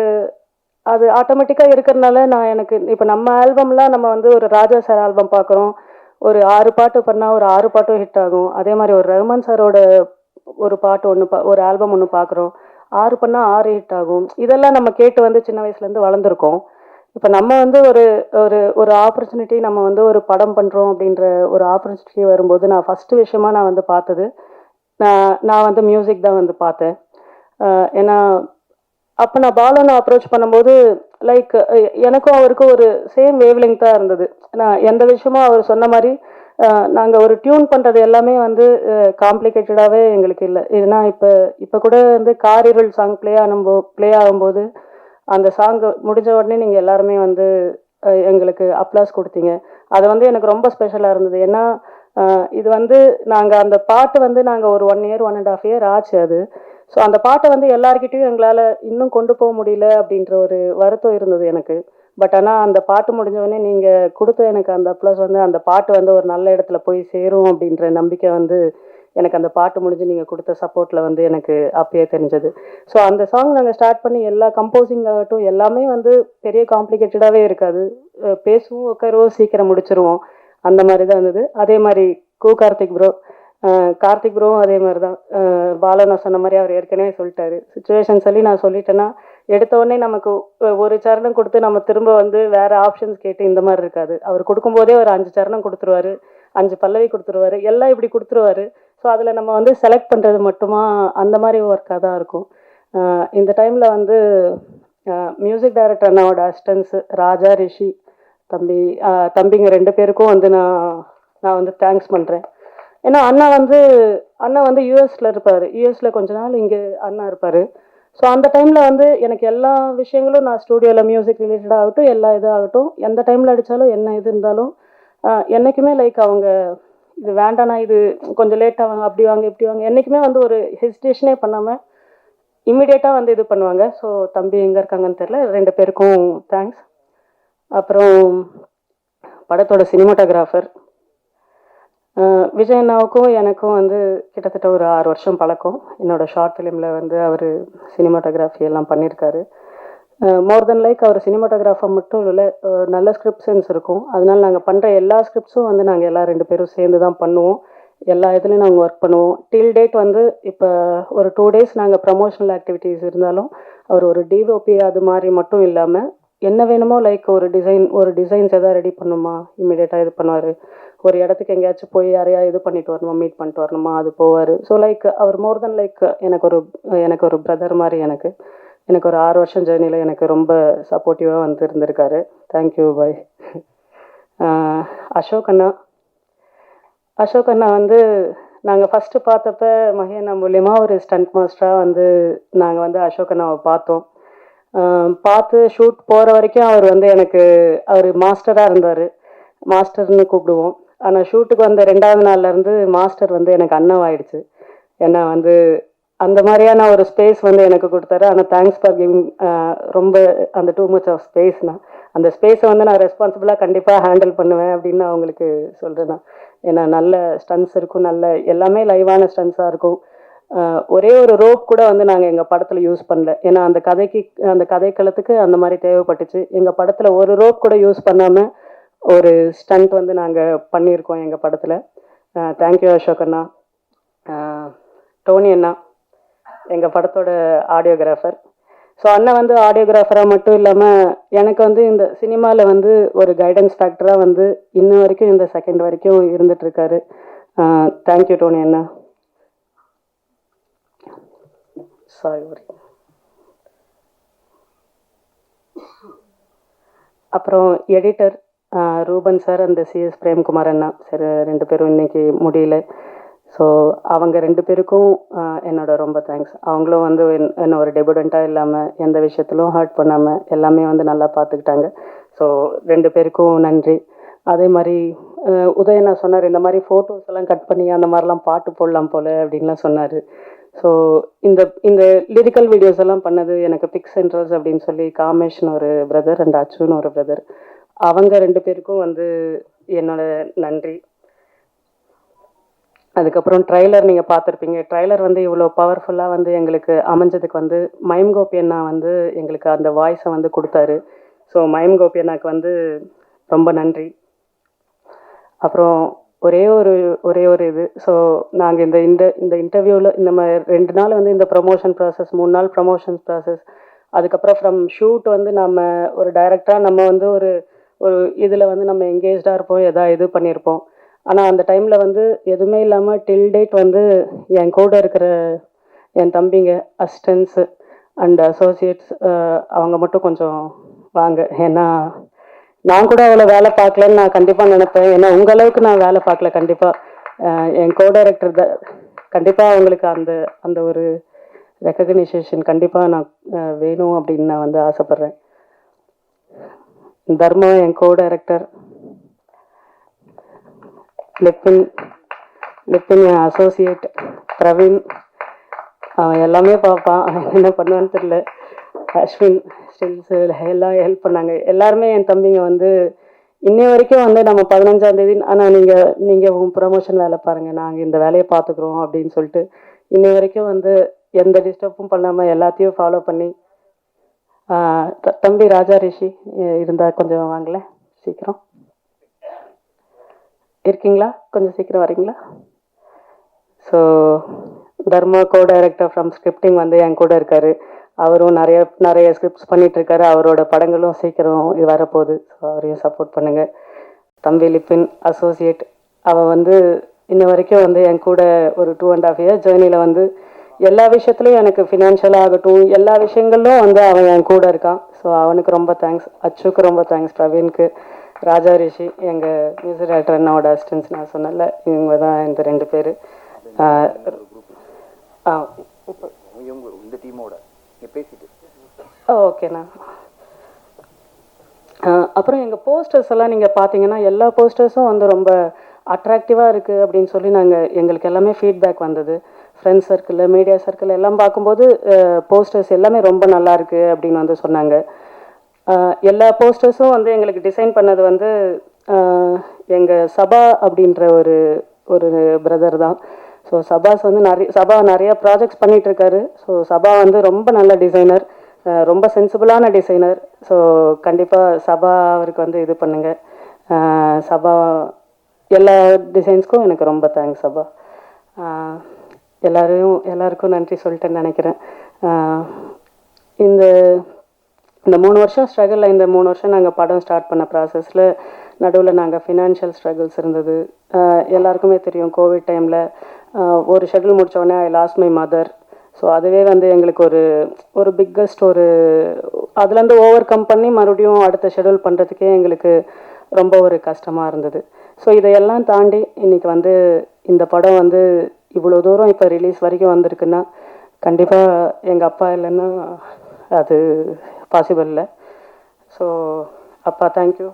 அது ஆட்டோமேட்டிக்காக இருக்கிறதுனால எனக்கு இப்போ நம்ம ஆல்பம்லாம் நம்ம வந்து ஒரு ராஜா சார் ஆல்பம் பார்க்குறோம், ஒரு 6 பாட்டு பண்ணால் ஒரு 6 பாட்டும் ஹிட் ஆகும். அதே மாதிரி ஒரு ரஹ்மான் சாரோட ஒரு பாட்டு ஒரு ஆல்பம் ஒன்று பார்க்குறோம், 6 பண்ணால் 6 ஹிட் ஆகும். இதெல்லாம் நம்ம கேட்டு வந்து சின்ன வயசுலேருந்து வளர்ந்துருக்கோம். இப்போ நம்ம வந்து ஒரு ஆப்பர்ச்சுனிட்டி, நம்ம வந்து ஒரு படம் பண்ணுறோம் அப்படின்ற ஒரு ஆப்பர்ச்சுனிட்டி வரும்போது நான் ஃபஸ்ட்டு விஷயமா நான் வந்து பார்த்தது நான் வந்து மியூசிக் தான் வந்து பார்த்தேன். ஏன்னா அப்போ நான் பாலனை அப்ரோச் பண்ணும்போது லைக் எனக்கும் அவருக்கும் ஒரு சேம் வேவ்லெங்க் தான் இருந்தது. நான் எந்த விஷயமும் அவர் சொன்ன மாதிரி நாங்கள் ஒரு டியூன் பண்ணுறது எல்லாமே வந்து காம்ப்ளிகேட்டடாகவே எங்களுக்கு இல்லை. ஏன்னா இப்போ கூட வந்து காரிருள் சாங் ப்ளே ஆகும்போது அந்த சாங் முடிஞ்ச உடனே நீங்கள் எல்லாருமே வந்து எங்களுக்கு அப்ளாஸ் கொடுத்தீங்க. அது வந்து எனக்கு ரொம்ப ஸ்பெஷலாக இருந்தது. ஏன்னா இது வந்து நாங்கள் அந்த பாட்டு வந்து நாங்கள் ஒரு 1 இயர் 1.5 இயர் ஆச்சு அது. ஸோ அந்த பாட்டை வந்து எல்லார்கிட்டையும் எங்களால் இன்னும் கொண்டு போக முடியல அப்படின்ற ஒரு வருத்தம் இருந்தது எனக்கு. பட் ஆனால் அந்த பாட்டு முடிஞ்சவொடனே நீங்கள் கொடுத்த எனக்கு அந்த அப்ளாஸ் வந்து அந்த பாட்டு வந்து ஒரு நல்ல இடத்துல போய் சேரும் அப்படின்ற நம்பிக்கை வந்து எனக்கு அந்த பாட்டு முடிஞ்சு நீங்கள் கொடுத்த சப்போர்ட்டில் வந்து எனக்கு அப்பயே தெரிஞ்சது. ஸோ அந்த சாங் நாங்கள் ஸ்டார்ட் பண்ணி எல்லா கம்போசிங் ஆகட்டும் எல்லாமே வந்து பெரிய காம்ப்ளிகேட்டடாகவே இருக்காது. பேசுவோம், உட்காருவோம், சீக்கிரம் முடிச்சிருவோம். அந்த மாதிரி தான் இருந்தது. அதே மாதிரி கார்த்திக் ப்ரோ, கார்த்திக் ப்ரோவும் அதே மாதிரி தான். பாலா நான் சொன்ன மாதிரி அவர் ஏற்கனவே சொல்லிட்டாரு. சுச்சுவேஷன் சொல்லி நான் சொல்லிட்டேன்னா எடுத்த உடனே நமக்கு ஒரு சரணம் கொடுத்து நம்ம திரும்ப வந்து வேற ஆப்ஷன்ஸ் கேட்டு இந்த மாதிரி இருக்காது. அவர் கொடுக்கும்போதே ஒரு 5 சரணம் கொடுத்துருவாரு, 5 பல்லவி கொடுத்துருவாரு, எல்லாம் இப்படி கொடுத்துருவாரு. ஸோ அதில் நம்ம வந்து செலக்ட் பண்ணுறது மட்டுமா அந்த மாதிரி ஒர்க்காக தான் இருக்கும். இந்த டைமில் வந்து மியூசிக் டைரக்டர் அண்ணாவோட அசிஸ்டன்ஸு ராஜா, ரிஷி, தம்பிங்க 2 பேருக்கும் வந்து நான் வந்து தேங்க்ஸ் பண்ணுறேன். ஏன்னா அண்ணா வந்து யூஎஸில் இருப்பார். யூஎஸில் கொஞ்ச நாள் இங்கே அண்ணா இருப்பார். ஸோ அந்த டைமில் வந்து எனக்கு எல்லா விஷயங்களும் நான் ஸ்டூடியோவில் மியூசிக் ரிலேட்டடாக ஆகட்டும், எல்லா இதாகட்டும், எந்த டைமில் அடித்தாலும் என்ன இது இருந்தாலும் என்றைக்குமே லைக் அவங்க இது வேண்டாண்ணா, இது கொஞ்சம் லேட்டாக வாங்க, அப்படி வாங்க, இப்படி வாங்க, என்றைக்குமே வந்து ஒரு ஹெசிடேஷனே பண்ணாமல் இம்மிடியேட்டாக வந்து இது பண்ணுவாங்க. ஸோ தம்பி எங்கே இருக்காங்கன்னு தெரில, 2 பேருக்கும் தேங்க்ஸ். அப்புறம் படத்தோட சினிமாட்டோகிராஃபர் விஜய் அண்ணாவுக்கும் எனக்கும் வந்து கிட்டத்தட்ட ஒரு 6 வருஷம் பழக்கம். என்னோடய ஷார்ட் ஃபிலிமில் வந்து அவர் சினிமாட்டோகிராஃபி எல்லாம் பண்ணியிருக்காரு. மோர் தென் லைக் அவர் சினிமாட்டோகிராஃபர் மட்டும் இல்லை, நல்ல ஸ்கிரிப்ட் சென்ஸ் இருக்கும். அதனால நாங்கள் பண்ணுற எல்லா ஸ்கிரிப்ட்ஸும் வந்து நாங்கள் எல்லாம் 2 பேரும் சேர்ந்து தான் பண்ணுவோம். எல்லா இதுலேயும் நாங்கள் ஒர்க் பண்ணுவோம். டில் டேட் வந்து இப்போ ஒரு 2 டேஸ் நாங்கள் ப்ரமோஷனல் ஆக்டிவிட்டீஸ் இருந்தாலும் அவர் ஒரு டிஓபி அது மாதிரி மட்டும் இல்லாமல் என்ன வேணுமோ லைக் ஒரு டிசைன்ஸ் எதாவது ரெடி பண்ணுமா இம்மிடியேட்டாக இது பண்ணுவார். ஒரு இடத்துக்கு எங்கேயாச்சும் போய் யாரையா இது பண்ணிட்டு வரணுமா, மீட் பண்ணிட்டு வரணுமா, அது போவார். ஸோ லைக் அவர் மோர் தென் லைக் எனக்கு ஒரு பிரதர் மாதிரி. எனக்கு ஒரு 6 வருஷம் ஜேர்னியில் எனக்கு ரொம்ப சப்போர்ட்டிவாக வந்து இருந்திருக்காரு. Thank you bye. அசோக் அண்ணா வந்து நாங்கள் ஃபஸ்ட்டு பார்த்தப்ப மகேண்ணா மூலியமாக ஒரு ஸ்டண்ட் மாஸ்டராக வந்து நாங்கள் வந்து அசோக் அண்ணாவை பார்த்தோம். பார்த்து ஷூட் போகிற வரைக்கும் அவர் வந்து அவர் மாஸ்டராக இருந்தார். மாஸ்டர்னு கூப்பிடுவோம். ஆனால் ஷூட்டுக்கு வந்த 2வது நாள்லேருந்து மாஸ்டர் வந்து எனக்கு அண்ணாவாயிடுச்சு. ஏன்னா வந்து அந்த மாதிரியான ஒரு ஸ்பேஸ் வந்து எனக்கு கொடுத்தாரு. ஆனால் தேங்க்ஸ் ஃபார் கிவிங் ரொம்ப அந்த டூ மச் ஆஃப் ஸ்பேஸ்னா அந்த ஸ்பேஸை வந்து நான் ரெஸ்பான்சிபிளாக கண்டிப்பாக ஹேண்டில் பண்ணுவேன் அப்படின்னு அவங்களுக்கு சொல்கிறேன். ஏன்னா நல்ல ஸ்டன்ஸ் இருக்கும், நல்ல எல்லாமே லைவான ஸ்டன்ஸாக இருக்கும். ஒரே ஒரு ரோப் கூட வந்து நாங்கள் எங்கள் படத்தில் யூஸ் பண்ணல. ஏன்னா அந்த கதைக்களத்துக்கு அந்த மாதிரி தேவைப்பட்டுச்சு. எங்கள் படத்தில் ஒரு ரோப் கூட யூஸ் பண்ணாமல் ஒரு ஸ்டண்ட் வந்து நாங்கள் பண்ணியிருக்கோம் எங்கள் படத்தில். தேங்க்யூ அசோக் அண்ணா. டோனி அண்ணா எங்கள் படத்தோட ஆடியோகிராஃபர். ஸோ அண்ணன் வந்து ஆடியோகிராஃபராக மட்டும் இல்லாமல் எனக்கு வந்து இந்த சினிமாவில் வந்து ஒரு கைடன்ஸ் ஃபேக்டராக வந்து இன்ன வரைக்கும் இந்த செகண்ட் வரைக்கும் இருந்துகிட்ருக்காரு. தேங்க்யூ டோனி அண்ணா. சாரி. அப்புறம் editor Ruban sir and CS Premkumar அண்ணா சார் 2 பேரும் இன்றைக்கி முடியல. ஸோ அவங்க 2 பேருக்கும் என்னோட ரொம்ப தேங்க்ஸ். அவங்களும் வந்து என்ன ஒரு டெபுடண்ட்டாக இல்லாமல் எந்த விஷயத்திலும் ஹர்ட் பண்ணாமல் எல்லாமே வந்து நல்லா பார்த்துக்கிட்டாங்க. ஸோ 2 பேருக்கும் நன்றி. அதே மாதிரி உதயண்ணா சொன்னார், இந்த மாதிரி ஃபோட்டோஸ் எல்லாம் கட் பண்ணி அந்த மாதிரிலாம் பாட்டு போடலாம் போல் அப்படின்லாம் சொன்னார். ஸோ இந்த லிரிக்கல் வீடியோஸ் எல்லாம் பண்ணது எனக்கு பிக்ஸ் சென்ட்ரல்ஸ் அப்படின்னு சொல்லி காமேஷ்னு ஒரு பிரதர் அண்ட் அச்சுன்னு ஒரு பிரதர், அவங்க 2 பேருக்கும் வந்து என்னோட நன்றி. அதுக்கப்புறம் ட்ரைலர் நீங்கள் பார்த்துருப்பீங்க. ட்ரைலர் வந்து இவ்வளோ பவர்ஃபுல்லாக வந்து எங்களுக்கு அமைஞ்சதுக்கு வந்து மைம் கோபி அண்ணா வந்து எங்களுக்கு அந்த வாய்ஸை வந்து கொடுத்தாரு. ஸோ மைம் கோபி அண்ணாக்கு வந்து ரொம்ப நன்றி. அப்புறம் ஒரே ஒரு இது, ஸோ நாங்கள் இந்த இன்டர்வியூவில் நம்ம 2 நாள் வந்து இந்த ப்ரமோஷன் ப்ராசஸ், 3 நாள் ப்ரமோஷன் ப்ராசஸ், அதுக்கப்புறம் ஃப்ரம் ஷூட் வந்து நம்ம ஒரு டைரக்டராக நம்ம வந்து ஒரு இதில் வந்து நம்ம எங்கேஜ்டாக இருப்போம், இது பண்ணியிருப்போம். ஆனால் அந்த டைமில் வந்து எதுவுமே இல்லாமல் டில் டேட் வந்து என் கூட இருக்கிற என் தம்பிங்க, அசிஸ்டன்ஸு அண்ட் அசோசியேட்ஸ் அவங்க மட்டும் கொஞ்சம் வாங்க. ஏன்னா நான் கூட அவ்வளோ வேலை பார்க்கலன்னு நான் கண்டிப்பாக நினைப்பேன். ஏன்னா உங்கள் அளவுக்கு நான் வேலை பார்க்கல. கண்டிப்பாக என் கோ டைரக்டர் கண்டிப்பாக அவங்களுக்கு அந்த ஒரு ரெக்கக்னைசேஷன் கண்டிப்பாக நான் வேணும் அப்படின்னு நான் வந்து ஆசைப்பட்றேன். தர்மா என் கோ டைரக்டர், லிப்பின் என் அசோசியேட், பிரவீன் அவன் எல்லாமே பார்ப்பான், அவன் என்ன பண்ணுவான்னு தெரியல, அஸ்வின் ஸ்டில்ஸ் எல்லாம் ஹெல்ப் பண்ணாங்க. எல்லாருமே என் தம்பிங்க வந்து இன்னை வரைக்கும் வந்து நம்ம 15ஆம் தேதி ஆனால் நீங்கள் உங்கள் ப்ரமோஷன் வேலை பாருங்கள், நாங்கள் இந்த வேலையை பார்த்துக்குறோம் அப்படின்னு சொல்லிட்டு இன்னை வரைக்கும் வந்து எந்த டிஸ்டர்பும் பண்ணாமல் எல்லாத்தையும் ஃபாலோ பண்ணி தம்பி ராஜா ரிஷி இருந்தால் கொஞ்சம் வாங்கல சீக்கிரம் இருக்கீங்களா, கொஞ்சம் சீக்கிரம் வரீங்களா? So Dharma director from scripting வந்து என் கூட இருக்காரு. அவரும் நிறைய ஸ்கிரிப்ட்ஸ் பண்ணிட்டு இருக்காரு. அவரோட படங்களும் சீக்கிரம் இது வரப்போகுது. ஸோ அவரையும் சப்போர்ட் பண்ணுங்க. தம்பி லிப்பின் அசோசியேட், அவன் வந்து இன்ன வரைக்கும் வந்து என் கூட ஒரு 2.5 years ஜேர்னியில் வந்து எல்லா விஷயத்துலையும் எனக்கு ஃபினான்ஷியலாக ஆகட்டும் எல்லா விஷயங்களிலும் வந்து அவன் என் கூட இருக்கான். ஸோ அவனுக்கு ரொம்ப தேங்க்ஸ், அச்சுக்கு ரொம்ப தேங்க்ஸ், பிரவீனுக்கு, ராஜா ரிஷி எங்கள் மியூசிக் டைரக்டர் என்னோட அசிஸ்டன்ஸ் நான் சொன்னல, இவங்க தான் இந்த 2 பேர். இந்த டீமோட பேசிட்டு ஓகேண்ணா. அப்புறம் எங்கள் போஸ்டர்ஸ் எல்லாம் நீங்கள் பார்த்தீங்கன்னா எல்லா போஸ்டர்ஸும் வந்து ரொம்ப அட்ராக்டிவாக இருக்குது அப்படின்னு சொல்லி எங்களுக்கு எல்லாமே ஃபீட்பேக் வந்தது. ஃப்ரெண்ட்ஸ் சர்க்கிளில் மீடியா சர்க்கிள் எல்லாம் பார்க்கும்போது போஸ்டர்ஸ் எல்லாமே ரொம்ப நல்லா இருக்குது அப்படின்னு வந்து சொன்னாங்க. எல்லா போஸ்டர்ஸும் வந்து எங்களுக்கு டிசைன் பண்ணது வந்து எங்கள் சபா அப்படின்ற ஒரு பிரதர் தான். ஸோ சபாஸ் வந்து சபா நிறைய ப்ராஜெக்ட்ஸ் பண்ணிகிட்ருக்காரு. ஸோ சபா வந்து ரொம்ப நல்ல டிசைனர், ரொம்ப சென்சிபிளான டிசைனர். ஸோ கண்டிப்பாக சபா அவருக்கு வந்து இது பண்ணுங்கள். சபா எல்லா டிசைன்ஸ்க்கும் எனக்கு ரொம்ப தேங்க்ஸ் சபா. எல்லாருக்கும் நன்றி சொல்லிட்டேன்னு நினைக்கிறேன். இந்த 3 வருஷம் ஸ்ட்ரகிளில், இந்த 3 வருஷம் நாங்கள் படம் ஸ்டார்ட் பண்ண ப்ராசஸில் நடுவில் நாங்கள் ஃபினான்ஷியல் ஸ்ட்ரகிள்ஸ் இருந்தது. எல்லாருக்குமே தெரியும், கோவிட் டைமில் ஒரு ஷெட்யூல் முடித்தோடனே I lost my mother. So அதுவே வந்து எங்களுக்கு ஒரு பிக்கஸ்ட் அதுலேருந்து ஓவர் கம் பண்ணி மறுபடியும் அடுத்த ஷெட்யூல் பண்ணுறதுக்கே எங்களுக்கு ரொம்ப ஒரு கஷ்டமாக இருந்தது. ஸோ இதையெல்லாம் தாண்டி இன்றைக்கி வந்து இந்த படம் வந்து இவ்வளோ தூரம் இப்போ ரிலீஸ் வரைக்கும் வந்திருக்குன்னா கண்டிப்பாக எங்கள் அப்பா இல்லைன்னா அது பாசிபிள் இல்லை. ஸோ அப்பா தேங்க்யூ.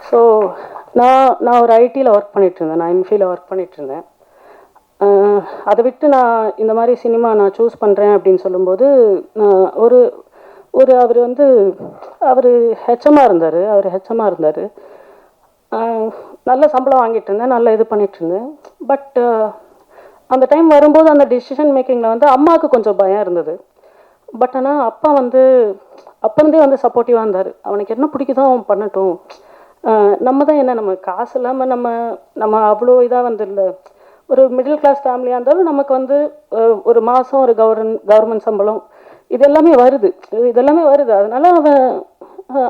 ஸோ நான் ஒரு ஐடியில் ஒர்க் பண்ணிகிட்ருந்தேன், நான் இன்ஃபீல்டில் ஒர்க் பண்ணிகிட்ருந்தேன். அதை விட்டு நான் இந்த மாதிரி சினிமா நான் சூஸ் பண்ணுறேன் அப்படின்னு சொல்லும்போது அவர் ஹெச்எம்மாக இருந்தார். நல்ல சம்பளம் வாங்கிட்டு இருந்தேன், நல்லா இது பண்ணிகிட்டு இருந்தேன். பட் அந்த டைம் வரும்போது அந்த டிசிஷன் மேக்கிங்கில் வந்து அம்மாவுக்கு கொஞ்சம் பயம் இருந்தது. பட் ஆனால் அப்பா வந்து அப்போருந்தே வந்து சப்போர்ட்டிவாக இருந்தார். அவனுக்கு என்ன பிடிக்குதோ அவன் பண்ணட்டும், நம்ம தான் என்ன நம்ம காசு இல்லாமல் நம்ம அவ்வளோ இதாக வந்து இல்லை, ஒரு மிடில் கிளாஸ் ஃபேமிலியாக இருந்தாலும் நமக்கு வந்து ஒரு மாதம் ஒரு கவர்மெண்ட் சம்பளம் இதெல்லாமே வருது. அதனால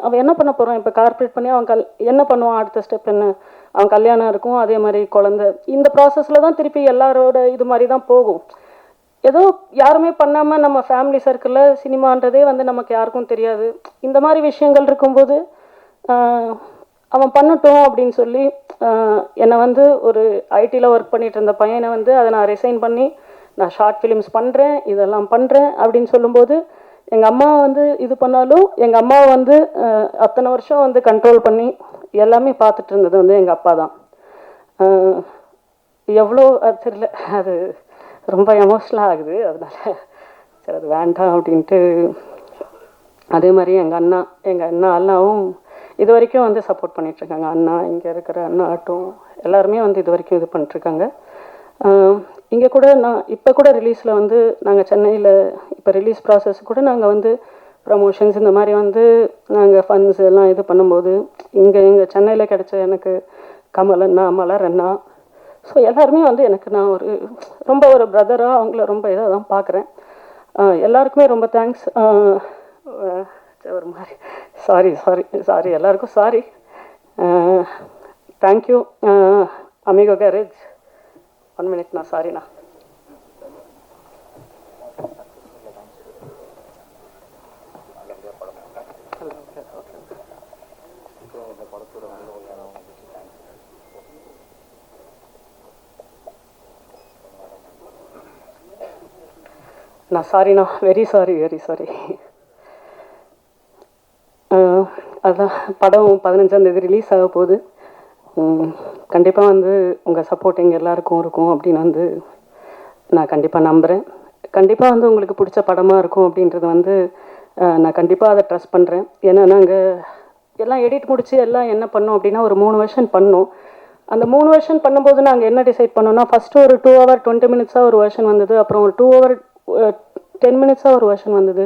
அவன் என்ன பண்ண போகிறான், இப்போ கார்ப்பரேட் பண்ணி அவன் என்ன பண்ணுவான், அடுத்த ஸ்டெப் என்ன, அவன் கல்யாணம் இருக்கும், அதே மாதிரி குழந்தை, இந்த ப்ராசஸில் தான் திருப்பி எல்லாரோட இது மாதிரி தான் போகும். ஏதோ யாருமே பண்ணாமல் நம்ம ஃபேமிலி சர்க்கிளில் சினிமான்றதே வந்து நமக்கு யாருக்கும் தெரியாது. இந்த மாதிரி விஷயங்கள் இருக்கும்போது அவன் பண்ணட்டும் அப்படின்னு சொல்லி என்னை வந்து ஒரு ஐடியில் ஒர்க் பண்ணிகிட்டு இருந்த பையனை வந்து அதை நான் ரிசைன் பண்ணி நான் ஷார்ட் ஃபிலிம்ஸ் பண்ணுறேன், இதெல்லாம் பண்ணுறேன் அப்படின்னு சொல்லும்போது எங்கள் அம்மா வந்து இது பண்ணாலும் எங்கள் அம்மாவை வந்து அத்தனை வருஷம் வந்து கண்ட்ரோல் பண்ணி எல்லாமே பார்த்துட்டு இருந்தது வந்து எங்கள் அப்பா தான். எவ்வளோ தெரியல, அது ரொம்ப எமோஷ்னலாக ஆகுது. அதனால சரி அது வேண்டாம் அப்படின்ட்டு. அதே மாதிரி எங்கள் அண்ணாவும் இது வரைக்கும் வந்து சப்போர்ட் பண்ணிகிட்ருக்காங்க. அண்ணா, இங்கே இருக்கிற அண்ணா ஆட்டும் எல்லாருமே வந்து இது வரைக்கும் இது பண்ணிட்டுருக்காங்க. இங்கே கூட இப்போ கூட ரிலீஸில் வந்து நாங்கள் சென்னையில் இப்போ ரிலீஸ் ப்ராசஸ் கூட நாங்கள் வந்து ப்ரமோஷன்ஸ் இந்த மாதிரி வந்து நாங்கள் ஃபண்ட்ஸ் எல்லாம் இது பண்ணும்போது எங்கள் சென்னையில் கிடச்ச எனக்கு கமல் அண்ணா, மலர் அண்ணா, ஸோ எல்லாருமே வந்து எனக்கு நான் ரொம்ப ஒரு பிரதராக அவங்கள ரொம்ப இதாக தான் பார்க்குறேன். எல்லாருக்குமே ரொம்ப தேங்க்ஸ். ஒரு மாதிரி சாரி எல்லாருக்கும் sorry. Thank you. Amigo Garage, 1 minute சாரிண்ணா. சாரிண்ணா, வெரி சாரி. அதான் படம் 15ஆம் தேதி ரிலீஸ் ஆக போகுது. கண்டிப்பாக வந்து உங்கள் சப்போர்ட் எங்கள் எல்லாருக்கும் இருக்கும் அப்படின்னு வந்து நான் கண்டிப்பாக நம்புகிறேன். கண்டிப்பாக வந்து உங்களுக்கு பிடிச்ச படமாக இருக்கும் அப்படின்றது வந்து நான் கண்டிப்பாக அதை ட்ரஸ்ட் பண்ணுறேன். ஏன்னா நாங்கள் எல்லாம் எடிட் முடித்து எல்லாம் என்ன பண்ணோம் அப்படின்னா ஒரு 3 வெர்ஷன் பண்ணோம். அந்த 3 வெர்ஷன் பண்ணும்போது நாங்கள் என்ன டிசைட் பண்ணோம்னா, ஃபஸ்ட்டு ஒரு 2 hour 20 minutes ஒரு வெர்ஷன் வந்தது. அப்புறம் ஒரு 2 hour 10 minutes ஒரு வெர்ஷன் வந்தது.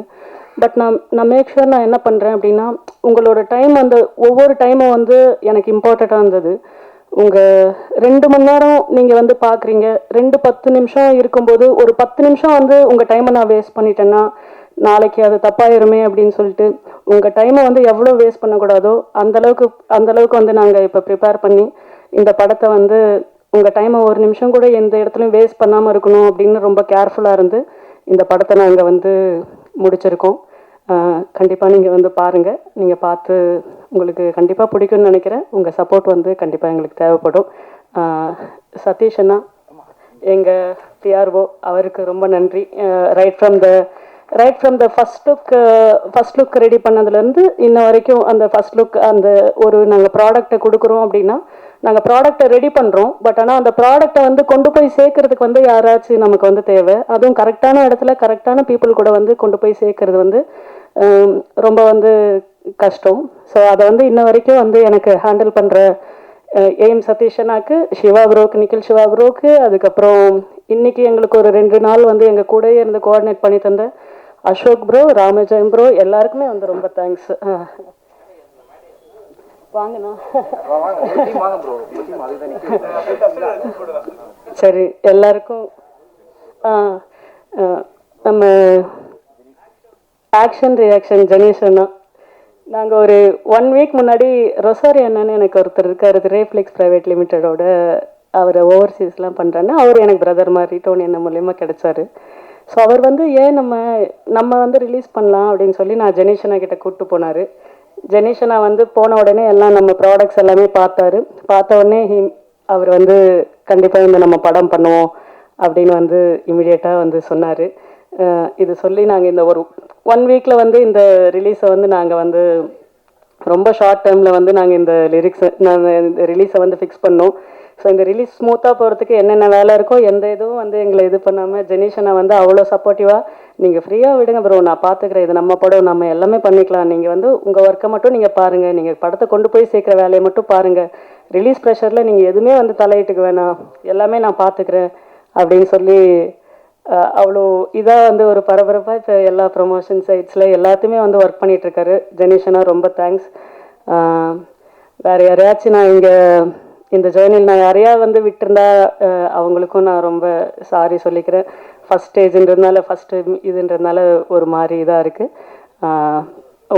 பட் நான் மேக் ஷூர் நான் என்ன பண்ணுறேன் அப்படின்னா, உங்களோட டைம் அந்த ஒவ்வொரு டைமும் வந்து எனக்கு இம்பார்ட்டண்ட்டாக இருந்தது. உங்கள் 2 மணி நேரம் நீங்கள் வந்து பார்க்குறீங்க, 10 நிமிஷம் இருக்கும்போது ஒரு 10 நிமிஷம் வந்து உங்கள் டைமை நான் வேஸ்ட் பண்ணிட்டேன்னா நாளைக்கு அது தப்பாயிருமே அப்படின்னு சொல்லிட்டு உங்கள் டைமை வந்து எவ்வளோ வேஸ்ட் பண்ணக்கூடாதோ அந்தளவுக்கு வந்து நாங்கள் இப்போ ப்ரிப்பேர் பண்ணி இந்த படத்தை வந்து உங்கள் டைமை ஒரு நிமிஷம் கூட எந்த இடத்துலையும் வேஸ்ட் பண்ணாமல் இருக்கணும் அப்படின்னு ரொம்ப கேர்ஃபுல்லாக இருந்து இந்த படத்தை நாங்கள் வந்து முடிச்சிருக்கோம். கண்டிப்பாக நீங்கள் வந்து பாருங்கள். நீங்கள் பார்த்து உங்களுக்கு கண்டிப்பாக பிடிக்கும்னு நினைக்கிறேன். உங்கள் சப்போர்ட் வந்து கண்டிப்பாக எங்களுக்கு தேவைப்படும். சதீஷ் அண்ணா எங்கள் பிஆர்ஓ, அவருக்கு ரொம்ப நன்றி. Right from the first look ready பண்ணதுலேருந்து இன்ன வரைக்கும் அந்த ஃபஸ்ட் லுக் அந்த ஒரு நாங்கள் ப்ராடக்டை கொடுக்குறோம் அப்படின்னா நாங்கள் ப்ராடக்டை ரெடி பண்ணுறோம். பட் ஆனால் அந்த ப்ராடக்டை வந்து கொண்டு போய் சேர்க்கறதுக்கு வந்து யாராச்சும் நமக்கு வந்து தேவை. அதுவும் கரெக்டான இடத்துல கரெக்டான பீப்புள் கூட வந்து கொண்டு போய் சேர்க்கறது வந்து ரொம்ப வந்து கஷ்டம். ஸோ அதை வந்து இன்ன வரைக்கும் வந்து எனக்கு ஹேண்டில் பண்ணுற எய்ம் சதீஷனாக்கு, சிவா ப்ரோக்கு, நிக்கில் சிவா ப்ரோக்கு, அதுக்கப்புறம் இன்னைக்கு எங்களுக்கு ஒரு 2 நாள் வந்து எங்கள் கூடயே இருந்து கோஆர்டினேட் பண்ணி தந்த அசோக் ப்ரோ, ராமஜெயம் ப்ரோ எல்லாருக்குமே வந்து ரொம்ப தேங்க்ஸ். வாங்கண்ணா. சரி, எல்லாருக்கும் நம்ம ஆக்ஷன் ரியாக்ஷன் ஜெனீஷ் அண்ணா, நாங்கள் ஒரு 1 week முன்னாடி ரொசாரி அண்ணன்னு எனக்கு ஒருத்தர் இருக்கார், ரேஃப்ளெக்ஸ் ப்ரைவேட் லிமிட்டடோட, அவர் ஓவர்சீஸ்லாம் பண்ணுறேன்னா அவர் எனக்கு பிரதர் மாதிரி டோனி என்ன மூலியமாக கிடைச்சாரு. ஸோ அவர் வந்து ஏன் நம்ம வந்து ரிலீஸ் பண்ணலாம் அப்படின்னு சொல்லி நான் ஜெனீஷனா கிட்ட கூப்பிட்டு போனார். ஜெனீஷனா வந்து போன உடனே எல்லாம் நம்ம ப்ராடக்ட்ஸ் எல்லாமே பார்த்தாரு. பார்த்த உடனே அவர் வந்து கண்டிப்பாக இந்த நம்ம படம் பண்ணுவோம் அப்படின்னு வந்து இமிடியேட்டாக வந்து சொன்னார். இது சொல்லி நாங்கள் இந்த ஒரு 1 weekல வந்து இந்த ரிலீஸை வந்து நாங்கள் வந்து ரொம்ப ஷார்ட் டைமில் வந்து நாங்கள் இந்த இந்த ரிலீஸை வந்து ஃபிக்ஸ் பண்ணோம். ஸோ இந்த ரிலீஸ் ஸ்மூத்தாக போகிறதுக்கு என்னென்ன வேலை இருக்கோ எந்த இதுவும் வந்து எங்களை இது பண்ணாமல் ஜெனீஷனை வந்து அவ்வளோ சப்போர்ட்டிவாக, நீங்கள் ஃப்ரீயாக விடுங்க ப்ரோ, நான் பார்த்துக்கிறேன், இது நம்ம படம், நம்ம எல்லாமே பண்ணிக்கலாம், நீங்கள் வந்து உங்கள் ஒர்க்கை மட்டும் நீங்கள் பாருங்கள், நீங்கள் படத்தை கொண்டு போய் சேர்க்குற வேலையை மட்டும் பாருங்கள், ரிலீஸ் ப்ரெஷரில் நீங்கள் எதுவுமே வந்து தலையிட்டுக்க வேணாம், எல்லாமே நான் பார்த்துக்கிறேன் அப்படின்னு சொல்லி அவ்வளோ இதாக வந்து ஒரு பரபரப்பாக இப்போ எல்லா ப்ரொமோஷன் சைட்ஸில் எல்லாத்தையுமே வந்து ஒர்க் பண்ணிகிட்ருக்காரு ஜெனீஷனா. ரொம்ப தேங்க்ஸ். வேறு யாரையாச்சும் நான் இங்கே இந்த ஜேர்னியில் நான் யாரையா வந்து விட்டுருந்தா அவங்களுக்கும் நான் ரொம்ப சாரி சொல்லிக்கிறேன். ஃபஸ்ட் ஸ்டேஜ்ன்றதுனால இதுன்றதுனால ஒரு மாதிரி இதாக இருக்குது.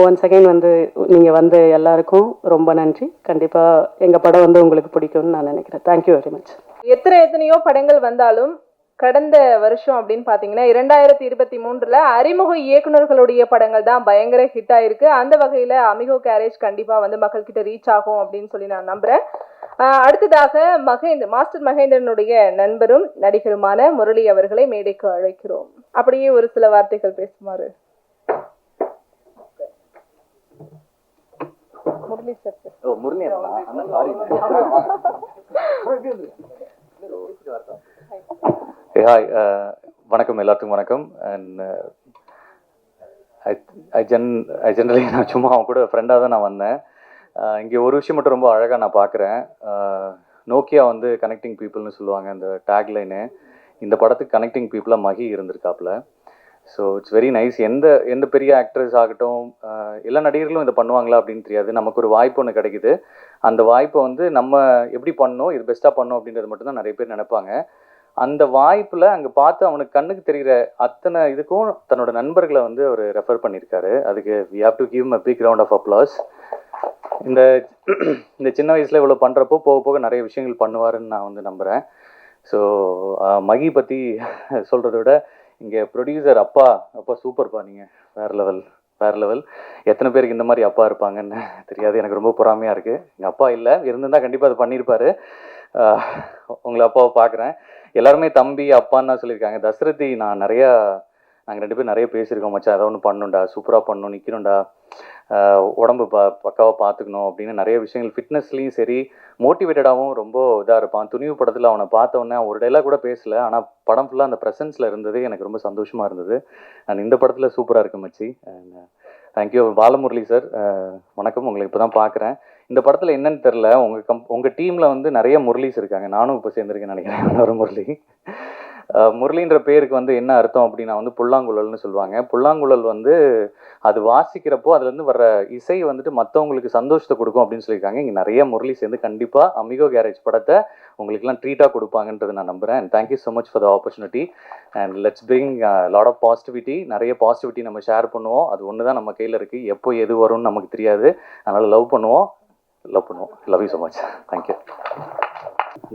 ஒன்ஸ் அகைன் வந்து நீங்கள் வந்து எல்லாருக்கும் ரொம்ப நன்றி. கண்டிப்பாக எங்கள் படம் வந்து உங்களுக்கு பிடிக்கும்னு நான் நினைக்கிறேன். Thank you very much. எத்தனையோ படங்கள் வந்தாலும் கடந்த வருஷம் அப்படின்னு பார்த்தீங்கன்னா 2023 அறிமுக இயக்குநர்களுடைய படங்கள் தான் பயங்கர ஹிட் ஆயிருக்கு. அந்த வகையில் அமிகோ கேரேஜ் கண்டிப்பாக வந்து மக்கள்கிட்ட ரீச் ஆகும் அப்படின்னு சொல்லி நான் நம்புகிறேன். அடுத்ததாக மாஸ்டர் மகேந்திரனுடைய நண்பரும் நடிகருமான முரளி அவர்களை மேடைக்கு அழைக்கிறோம். அப்படியே ஒரு சில வார்த்தைகள் பேசுமாறு. முரளி சார். ஹாய், வணக்கம், எல்லாத்துக்கும் வணக்கம். அண்ட் ஐ ஜென்ரலி நான் சும்மா அவன் கூட ஃப்ரெண்டாக தான் நான் வந்தேன். இங்கே ஒரு விஷயம் மட்டும் ரொம்ப அழகாக நான் பார்க்குறேன். நோக்கியா வந்து கனெக்டிங் பீப்புள்னு சொல்லுவாங்க அந்த டேக்லைனு. இந்த படத்துக்கு கனெக்டிங் பீப்புளாக மகி இருந்திருக்காப்புல. So it's very nice. எந்த பெரிய ஆக்டர்ஸ் ஆகட்டும், எல்லா நடிகர்களும் இதை பண்ணுவாங்களா அப்படின்னு தெரியாது. நமக்கு ஒரு வாய்ப்பு ஒன்று கிடைக்குது. அந்த வாய்ப்பை வந்து நம்ம எப்படி பண்ணணும், இது பெஸ்ட்டாக பண்ணணும் அப்படின்றது மட்டும்தான் நிறைய பேர் நினைப்பாங்க. அந்த வாய்ப்பில் அங்கே பார்த்து அவனுக்கு கண்ணுக்கு தெரிகிற அத்தனை இதுக்கும் தன்னோட நண்பர்களை வந்து அவர் ரெஃபர் பண்ணியிருக்காரு. அதுக்கு we have to give a big round of applause. இந்த சின்ன வயசில் இவ்வளோ பண்ணுறப்போ போக போக நிறைய விஷயங்கள் பண்ணுவாருன்னு நான் வந்து நம்புகிறேன். ஸோ மகி பற்றி சொல்கிறத விட இங்கே ப்ரொடியூசர் அப்பா சூப்பர்ப்பா, நீங்கள் வேறு லெவல். எத்தனை பேருக்கு இந்த மாதிரி அப்பா இருப்பாங்கன்னு தெரியாது. எனக்கு ரொம்ப பொறாமையாக இருக்குது. எங்கள் அப்பா இல்லை, இருந்திருந்தால் கண்டிப்பாக அது பண்ணியிருப்பார். உங்களை அப்பாவை பார்க்குறேன். எல்லாருமே தம்பி அப்பான்னு தான் சொல்லியிருக்காங்க. தசரதி நாங்கள் 2 பேரும் நிறைய பேசியிருக்கோம். மச்சான் அதை ஒன்று பண்ணணும்டா, சூப்பராக பண்ணணும், நிற்கணும்டா, உடம்பு பக்காவாக பார்த்துக்கணும் அப்படின்னு நிறைய விஷயங்கள். ஃபிட்னஸ்லேயும் சரி, மோட்டிவேட்டடாகவும் ரொம்ப இதாக இருப்பான். துணிவு படத்தில் அவனை பார்த்தோன்னே ஒரு டைலாக் கூட பேசலை, ஆனால் படம் ஃபுல்லாக அந்த ப்ரெசன்ஸில் இருந்தது எனக்கு ரொம்ப சந்தோஷமாக இருந்தது. அண்ட் இந்த படத்தில் சூப்பராக இருக்கு மச்சி. தேங்க்யூ. பாலமுரளி சார், வணக்கம். உங்களை இப்போ தான் பார்க்குறேன். இந்த படத்தில் என்னன்னு தெரில, உங்கள் டீமில் வந்து நிறைய முரளிஸ் இருக்காங்க. நானும் இப்போ சேர்ந்துருக்கேன்னு நினைக்கிறேன். ஒரு முரளி. முரளின்ற பேருக்கு வந்து என்ன அர்த்தம் அப்படின்னா வந்து புல்லாங்குழல்னு சொல்லுவாங்க. புல்லாங்குழல் வந்து அது வாசிக்கிறப்போ அதுலேருந்து வர்ற இசை வந்துட்டு மற்றவங்களுக்கு சந்தோஷத்தை கொடுக்கும் அப்படின்னு சொல்லியிருக்காங்க. இங்கே நிறைய முரளி சேர்ந்து கண்டிப்பாக அமிகோ கேரேஜ் படத்தை உங்களுக்குலாம் ட்ரீட்டாக கொடுப்பாங்கன்றது நான் நம்புகிறேன். And thank you so much for the opportunity. And let's bring lot of positivity. நிறைய பாசிட்டிவிட்டி நம்ம ஷேர் பண்ணுவோம். அது ஒன்று தான் நம்ம கையில் இருக்குது. எப்போ எது வரும்னு நமக்கு தெரியாது. அதனால் லவ் பண்ணுவோம். Love you so much. Thank you.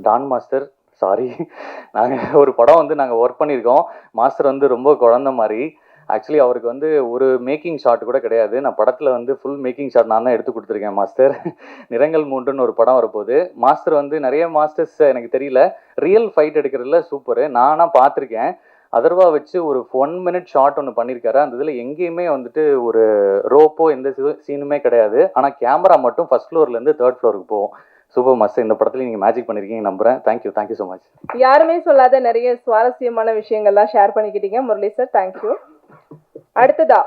Don master, sorry, நாங்கள் ஒரு படம் வந்து நாங்கள் ஒர்க் பண்ணியிருக்கோம். மாஸ்டர் வந்து ரொம்ப குழந்த மாதிரி. ஆக்சுவலி அவருக்கு வந்து ஒரு மேக்கிங் ஷாட் கூட கிடையாது. நான் படத்தில் வந்து ஃபுல் மேக்கிங் ஷாட் நான் தான் எடுத்து கொடுத்துருக்கேன். மாஸ்டர் நிறங்கள் மூன்றுன்னு ஒரு படம் வரப்போகுது. மாஸ்டர் வந்து நிறைய மாஸ்டர்ஸ் எனக்கு தெரியல, ரியல் ஃபைட் எடுக்கிறதுல சூப்பரு. நானாக பார்த்துருக்கேன். அதர்வா வச்சு ஒரு 1 minute ஷாட் ஒன்று பண்ணியிருக்காரு. அந்த இதில் எங்கேயுமே வந்துட்டு ஒரு ரோப்போ எந்த சீனுமே கிடையாது. ஆனால் கேமரா மட்டும் ஃபர்ஸ்ட் ஃப்ளோர்லேருந்து 3rd ஃப்ளோருக்கு போகும். சூப்பர் மாஸ்டர், இந்த படத்தில் நீங்கள் மேஜிக் பண்ணியிருக்கீங்க நம்புகிறேன். Thank you so much. யாருமே சொல்லாத நிறைய சுவாரஸ்யமான விஷயங்கள்லாம் ஷேர் பண்ணிக்கிட்டீங்க முரளி சார். தேங்க்யூ. அடுத்ததா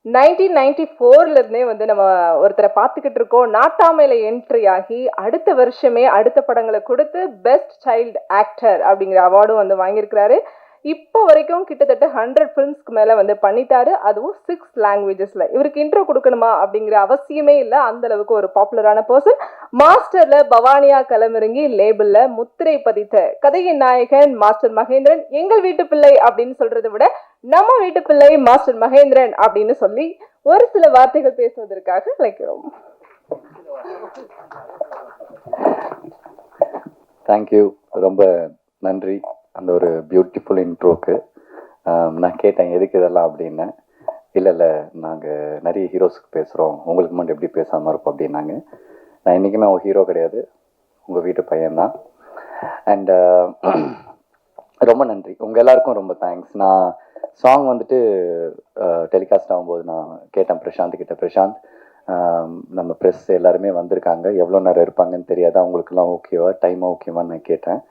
1994 இருந்தே வந்து நம்ம ஒருத்தரை பார்த்துக்கிட்டு இருக்கோம். நாட்டாமையில என்ட்ரி ஆகி அடுத்த வருஷமே அடுத்த படங்களை கொடுத்து பெஸ்ட் சைல்டு ஆக்டர் அப்படிங்கிற அவார்டும் வந்து வாங்கியிருக்கிறாரு. இப்போ வரைக்கும் கிட்டத்தட்ட 100 ஃபிலிம்ஸ்க்கு மேலே வந்து பண்ணிட்டாரு. அதுவும் 6 லாங்குவேஜஸ்ல. இவருக்கு இன்ட்ரோ கொடுக்கணுமா அப்படிங்கிற அவசியமே இல்லை. அந்த அளவுக்கு ஒரு பாப்புலரான பர்சன். மாஸ்டர்ல பவானியா களமிறங்கி லேபிள்ல முத்திரை பதித்த கதையின் நாயகன் மாஸ்டர் மகேந்திரன். எங்கள் வீட்டு பிள்ளை அப்படின்னு சொல்றதை விட நம்ம வீட்டு பிள்ளை மாஸ்டர் மகேந்திரன் அப்படின்னு சொல்லி ஒரு சில வார்த்தைகள் பேசுவதற்காக அழைக்கிறோம். தேங்க்யூ, ரொம்ப நன்றி அந்த ஒரு பியூட்டிஃபுல் இன்ட்ரோக்கு. நான் கேட்டேன் எதுக்கு இதெல்லாம் அப்படின்னு. இல்லை நாங்கள் நிறைய ஹீரோஸுக்கு பேசுகிறோம், உங்களுக்கு மட்டும் எப்படி பேசாமல் இருப்போம் அப்படின்னாங்க. நான் என்றைக்குமே ஒரு ஹீரோ கிடையாது, உங்கள் வீட்டு பையன்தான். அண்டு ரொம்ப நன்றி, உங்கள் எல்லாருக்கும் ரொம்ப தேங்க்ஸ். நான் சாங் வந்துட்டு டெலிகாஸ்ட் ஆகும்போது நான் கேட்டேன் பிரசாந்த் கிட்ட, பிரசாந்த் நம்ம ப்ரெஸ் எல்லாருமே வந்திருக்காங்க, எவ்வளோ நேரம் இருப்பாங்கன்னு தெரியாது, அவங்களுக்குலாம் ஓகேவா, டைம் ஓகேவான்னு நான் கேட்டேன்.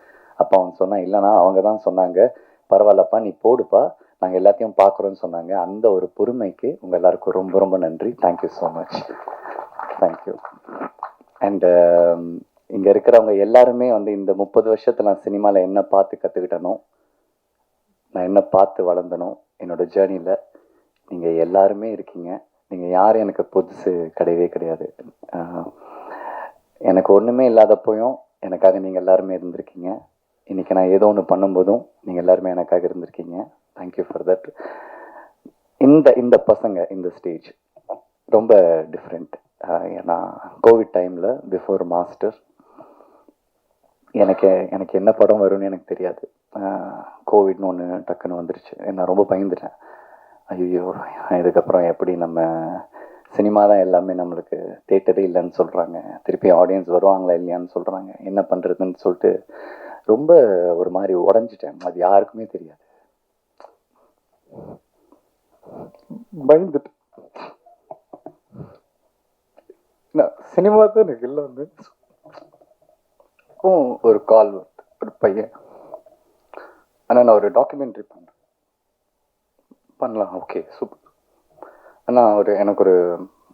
அப்போ அவங்க சொன்னான், இல்லைனா அவங்க தான் சொன்னாங்க பரவாயில்லப்பா நீ போடுப்பா, நாங்கள் எல்லாத்தையும் பார்க்குறோன்னு சொன்னாங்க. அந்த ஒரு பொறுமைக்கு உங்கள் எல்லாருக்கும் ரொம்ப ரொம்ப நன்றி. Thank you so much. Thank you. And இங்கே இருக்கிறவங்க எல்லாருமே வந்து இந்த 30 வருஷத்தில் நான் சினிமாவில் என்ன பார்த்து கற்றுக்கிட்டனோ, நான் என்ன பார்த்து வளர்ந்தனோ, என்னோட ஜேர்னியில் நீங்கள் எல்லாருமே இருக்கீங்க. நீங்கள் யாரும் எனக்கு புதுசு கிடையவே கிடையாது. எனக்கு ஒன்றுமே இல்லாதப்போயும் எனக்காக நீங்கள் எல்லாருமே இருந்திருக்கீங்க. இன்றைக்கி நான் ஏதோ ஒன்று பண்ணும்போதும் நீங்கள் எல்லாருமே எனக்காக இருந்திருக்கீங்க. Thank you for that. இந்த பசங்க இந்த ஸ்டேஜ் ரொம்ப டிஃப்ரெண்ட். ஏன்னா கோவிட் டைமில் பிஃபோர் மாஸ்டர் எனக்கு என்ன படம் வரும்னு எனக்கு தெரியாது. கோவிட்னு ஒன்று டக்குன்னு வந்துருச்சு. நான் ரொம்ப பயந்துட்டேன். ஐயோ இதுக்கப்புறம் எப்படி நம்ம சினிமா தான் எல்லாமே நம்மளுக்கு தேட்டரே இல்லைன்னு சொல்கிறாங்க, திருப்பி ஆடியன்ஸ் வருவாங்களா இல்லையான்னு சொல்கிறாங்க, என்ன பண்ணுறதுன்னு சொல்லிட்டு ரொம்ப ஒரு மாதிரி உடஞ்சிட்டேன். அது யாருக்குமே தெரியாது, பயந்துட்டு. சினிமா தான் எனக்கு இல்லை வந்து ஒரு கால் வருது, ஒரு பையன், ஆனால் நான் ஒரு டாக்குமெண்ட்ரி பண்ணலாம், ஓகே சூப்பர் அண்ணா, எனக்கு ஒரு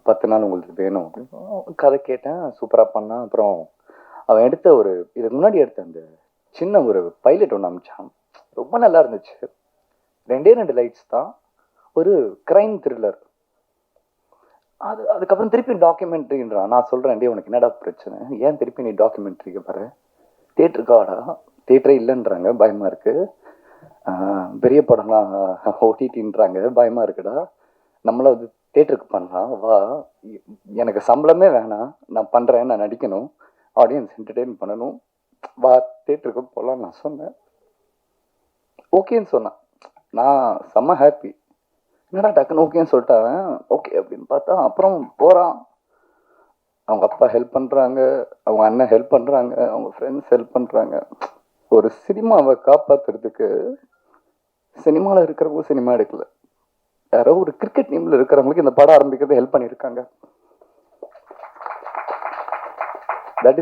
10 நாள் உங்களுக்கு வேணும் அப்படின்னு கதை கேட்டேன். சூப்பராக பண்ணான். அப்புறம் அவன் எடுத்த இதுக்கு முன்னாடி எடுத்த அந்த சின்ன ஒரு பைலட் ஒன்று அமிச்சான், ரொம்ப நல்லா இருந்துச்சு. 2 லைட்ஸ் தான், ஒரு கிரைம் த்ரில்லர். அதுக்கப்புறம் திருப்பி டாக்குமெண்ட்ரின்றான். நான் சொல்கிறேன், டே உனக்கு என்னடா பிரச்சனை, ஏன் திருப்பி நீ டாக்குமெண்ட்ரிக்கு பாரு, தேட்டருக்காடா, தேட்டரே இல்லைன்றாங்க, பயமாக இருக்குது, பெரிய படம்லாம் ஓடிடின்றாங்க, பயமாக இருக்குடா, நம்மள அது தேட்டருக்கு பண்ணலாம், வா, எனக்கு சம்பளமே வேணாம், நான் பண்ணுறேன், நான் நடிக்கணும், ஆடியன்ஸ் என்டர்டெயின் பண்ணணும், வா தேட்டருக்கு போகலாம் நான் சொன்னேன். ஓகேன்னு சொன்னான். நான் செம்ம ஹாப்பி. என்னடா டக்குன்னு ஓகேன்னு சொல்லிட்டாங்க. ஓகே அப்படின்னு பார்த்தா அப்புறம் போகிறான். அவங்க அப்பா ஹெல்ப் பண்ணுறாங்க, அவங்க அண்ணன் ஹெல்ப் பண்ணுறாங்க, அவங்க ஃப்ரெண்ட்ஸ் ஹெல்ப் பண்ணுறாங்க. ஒரு சினிமாவை காப்பாற்றுறதுக்கு சினிமாவில் இருக்கிறவங்க சினிமா எடுக்கல, யாரோ ஒரு கிரிக்கெட் டீமில் இருக்கிறவங்களுக்கு இந்த படம் ஆரம்பிக்கிறது ஹெல்ப் பண்ணியிருக்காங்க. That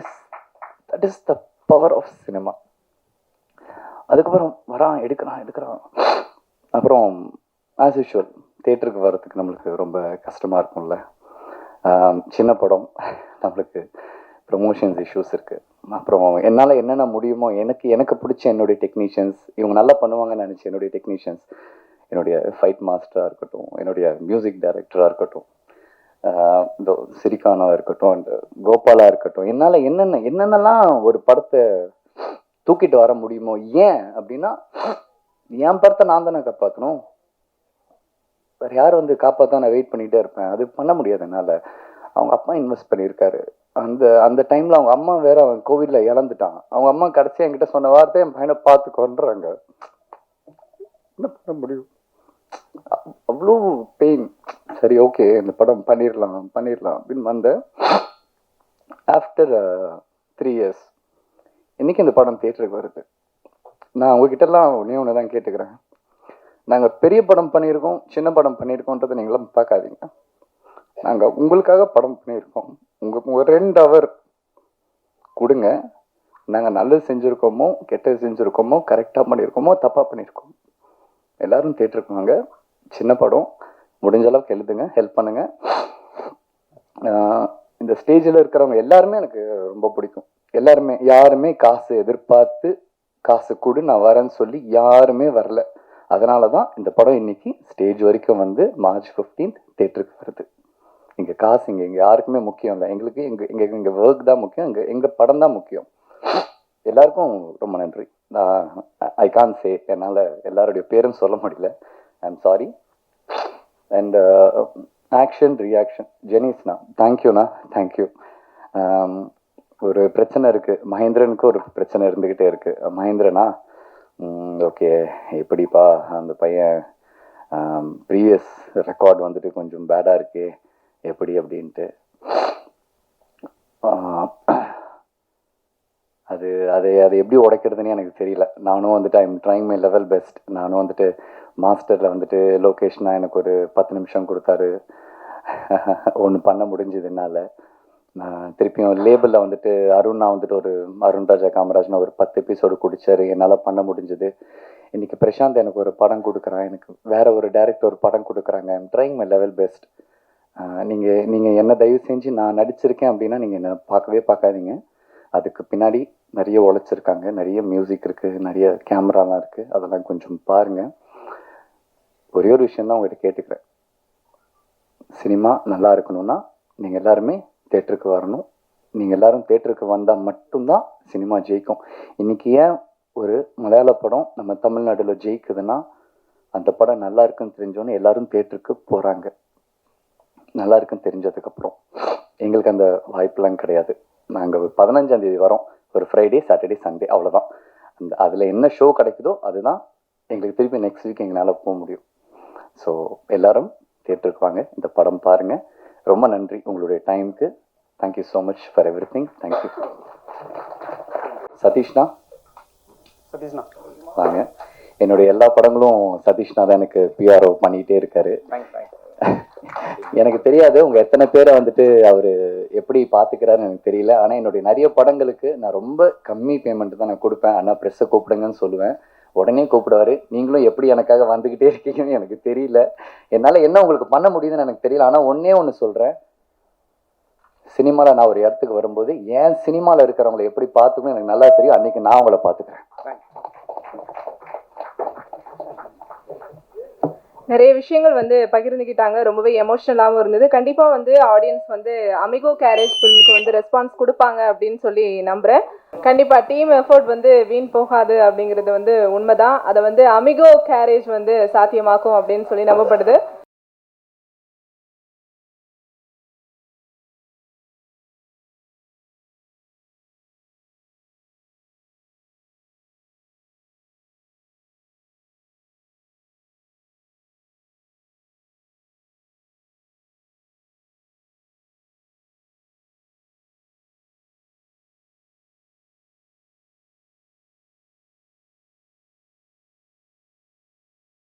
is the power of cinema. அதுக்கப்புறம் வரான், எடுக்கிறான். அப்புறம் ஆஸ் யூஷுவல் தேட்டருக்கு வர்றதுக்கு நம்மளுக்கு ரொம்ப கஷ்டமாக இருக்கும்ல. சின்ன படம், நம்மளுக்கு ப்ரொமோஷன்ஸ் இஷ்யூஸ் இருக்குது. அப்புறம் என்னால் என்னென்ன முடியுமோ எனக்கு பிடிச்ச என்னுடைய டெக்னீஷியன்ஸ், இவங்க நல்லா பண்ணுவாங்கன்னு நினச்சி என்னுடைய டெக்னீஷியன்ஸ், என்னுடைய ஃபைட் மாஸ்டராக இருக்கட்டும், என்னுடைய மியூசிக் டைரக்டராக இருக்கட்டும், இந்த சிரிகானாக இருக்கட்டும், அண்ட் கோபாலாக இருக்கட்டும், என்னால் என்னென்னலாம் ஒரு படத்தை தூக்கிட்டு வர முடியுமோ. ஏன் அப்படின்னா என் படத்தை நான் தானே காப்பாற்றணும், வேறு யார் வந்து காப்பாற்ற நான் வெயிட் பண்ணிகிட்டே இருப்பேன். அது பண்ண முடியாது என்னால். அவங்க அப்பா இன்வெஸ்ட் பண்ணியிருக்காரு. அந்த டைமில் அவங்க அம்மா வேற அவன் கோவிடில் இறந்துட்டான். அவங்க அம்மா கடைசியாக என்கிட்ட சொன்ன வார்த்தை என் பையனை பார்த்து கொண்டுறாங்க. என்ன பண்ண முடியும்? அவ்வளோ பெயின். சரி, ஓகே, இந்த படம் பண்ணிடலாம் அப்படின்னு வந்தேன். ஆஃப்டர் 3 years இன்னைக்கு இந்த படம் தியேட்டருக்கு வருது. நான் உங்ககிட்டலாம் ஒன்று தான் கேட்டுக்கிறேன். நாங்கள் பெரிய படம் பண்ணியிருக்கோம், சின்ன படம் பண்ணியிருக்கோன்றதை நீங்களாம் பார்க்காதீங்க. நாங்கள் உங்களுக்காக படம் பண்ணியிருக்கோம். உங்களுக்கு 2 hour கொடுங்க. நாங்கள் நல்லது செஞ்சுருக்கோமோ கெட்டது செஞ்சுருக்கோமோ, கரெக்டாக பண்ணியிருக்கோமோ தப்பாக பண்ணியிருக்கோம், எல்லாரும் தியேட்டருக்கு வாங்க. சின்ன படம், முடிஞ்ச அளவுக்கு எழுதுங்க, ஹெல்ப் பண்ணுங்க. இந்த ஸ்டேஜில் இருக்கிறவங்க எல்லாருமே எனக்கு ரொம்ப பிடிக்கும். யாருமே காசு எதிர்பார்த்து காசு கொடு நான் வரேன்னு சொல்லி யாருமே வரல. அதனால தான் இந்த படம் இன்னைக்கு ஸ்டேஜ் வரைக்கும் வந்து March 15th தியேட்டருக்கு வருது. இங்கே காசு இங்கே யாருக்குமே முக்கியம் இல்லை. எங்களுக்கு எங்கள் ஒர்க் தான் முக்கியம், எங்கள் படம் தான் முக்கியம். எல்லாருக்கும் ரொம்ப நன்றி. ஐ கான் சே, என்னால் எல்லாருடைய பேரும் சொல்ல முடியல. I am sorry. And action reaction ஜெனிஸ்ண்ணா, தேங்க்யூண்ணா, தேங்க்யூ. ஒரு பிரச்சனை இருக்குது, மகேந்திரனுக்கு ஒரு பிரச்சனை இருந்துக்கிட்டே இருக்குது. மகேந்திரனா, ஓகே, எப்படிப்பா அந்த பையன் ப்ரீவியஸ் ரெக்கார்ட் வந்துட்டு கொஞ்சம் பேடாக இருக்கே, எப்படி அப்படின்ட்டு. அது எப்படி உடைக்கிறதுன்னு எனக்கு தெரியல. நானும் வந்துட்டு I am trying my level best. நானும் வந்துட்டு மாஸ்டரில் வந்துட்டு லொக்கேஷனாக எனக்கு ஒரு 10 நிமிஷம் கொடுத்தாரு, ஒன்று பண்ண முடிஞ்சதுனால. நான் திருப்பியும் லேபிளில் வந்துட்டு அருணா வந்துட்டு அருண் ராஜா காமராஜ்னா ஒரு 10 எபிசோடு குடிச்சாரு, என்னால் பண்ண முடிஞ்சது. இன்றைக்கி பிரசாந்த் எனக்கு ஒரு படம் கொடுக்குறான், எனக்கு வேற ஒரு டைரக்டர் ஒரு படம் கொடுக்குறாங்க. I am trying my level best. நீங்கள் என்ன தயவு செஞ்சு நான் நடிச்சிருக்கேன் அப்படின்னா நீங்கள் என்ன பார்க்காதீங்க. அதுக்கு பின்னாடி நிறைய உழைச்சிருக்காங்க, நிறைய மியூசிக் இருக்குது, நிறைய கேமராலாம் இருக்குது, அதெல்லாம் கொஞ்சம் பாருங்கள். ஒரே ஒரு விஷயந்தான் உங்கள்கிட்ட கேட்டுக்கிறேன். சினிமா நல்லா இருக்கணும்னா நீங்கள் எல்லாருமே தேட்டருக்கு வரணும். நீங்கள் எல்லாரும் தேட்டருக்கு வந்தால் மட்டும்தான் சினிமா ஜெயிக்கும். இன்றைக்கி ஏன் ஒரு மலையாள படம் நம்ம தமிழ்நாட்டில் ஜெயிக்குதுன்னா, அந்த படம் நல்லா இருக்குன்னு தெரிஞ்சோன்னே எல்லாரும் தேட்டருக்கு போகிறாங்க. நல்லா இருக்குன்னு தெரிஞ்சதுக்கப்புறம் எங்களுக்கு அந்த வாய்ப்பெலாம் கிடையாது. நாங்கள் 15ஆம் தேதி வரோம், ஒரு ஃப்ரைடே சாட்டர்டே சண்டே, அவ்வளோதான். அதில் என்ன ஷோ கிடைக்குதோ அதுதான் எங்களுக்கு திருப்பி நெக்ஸ்ட் வீக் எங்களால் போக முடியும். ஸோ எல்லாரும் தியேட்டருக்கு வாங்க, இந்த படம் பாருங்கள். ரொம்ப நன்றி உங்களுடைய டைமுக்கு. Thank you so much for everything. Thank you. சதீஷ்ண்ணா வாங்க. என்னுடைய எல்லா படங்களும் சதீஷ்ண்ணா தான் எனக்கு பிஆர்ஓ பண்ணிக்கிட்டே இருக்காரு. எனக்கு தெரியாது உங்கள் எத்தனை பேரை வந்துட்டு அவர் எப்படி பார்த்துக்கிறாருன்னு எனக்கு தெரியல. ஆனால் என்னுடைய நிறைய படங்களுக்கு நான் ரொம்ப கம்மி பேமெண்ட் தான் நான் கொடுப்பேன். ஆனால் ப்ரெஸ்ஸை கூப்பிடுங்கன்னு சொல்லுவேன், உடனே கூப்பிடுவாரு. நீங்களும் எப்படி எனக்காக வந்துக்கிட்டே இருக்கீங்கன்னு எனக்கு தெரியல. என்னால் என்ன உங்களுக்கு பண்ண முடியுதுன்னு எனக்கு தெரியல. ஆனால் ஒன்று சொல்கிறேன், சினிமாவில் நான் ஒரு இடத்துக்கு வரும்போது ஏன் சினிமாவில் இருக்கிறவங்களை எப்படி பார்த்துக்கணும் எனக்கு நல்லா தெரியும். அன்றைக்கி நான் அவங்கள பார்த்துக்கிறேன். நிறைய விஷயங்கள் வந்து பகிர்ந்துக்கிட்டாங்க, ரொம்பவே எமோஷனலாகவும் இருந்தது. கண்டிப்பாக வந்து ஆடியன்ஸ் வந்து அமிகோ கேரேஜ் ஃபிலிமுக்கு வந்து ரெஸ்பான்ஸ் கொடுப்பாங்க அப்படின்னு சொல்லி நம்புகிறேன். கண்டிப்பாக டீம் எஃபோர்ட் வந்து வீண் போகாது அப்படிங்கிறது வந்து உண்மைதான். அதை வந்து அமிகோ கேரேஜ் வந்து சாத்தியமாக்கும் அப்படின்னு சொல்லி நம்பப்படுது.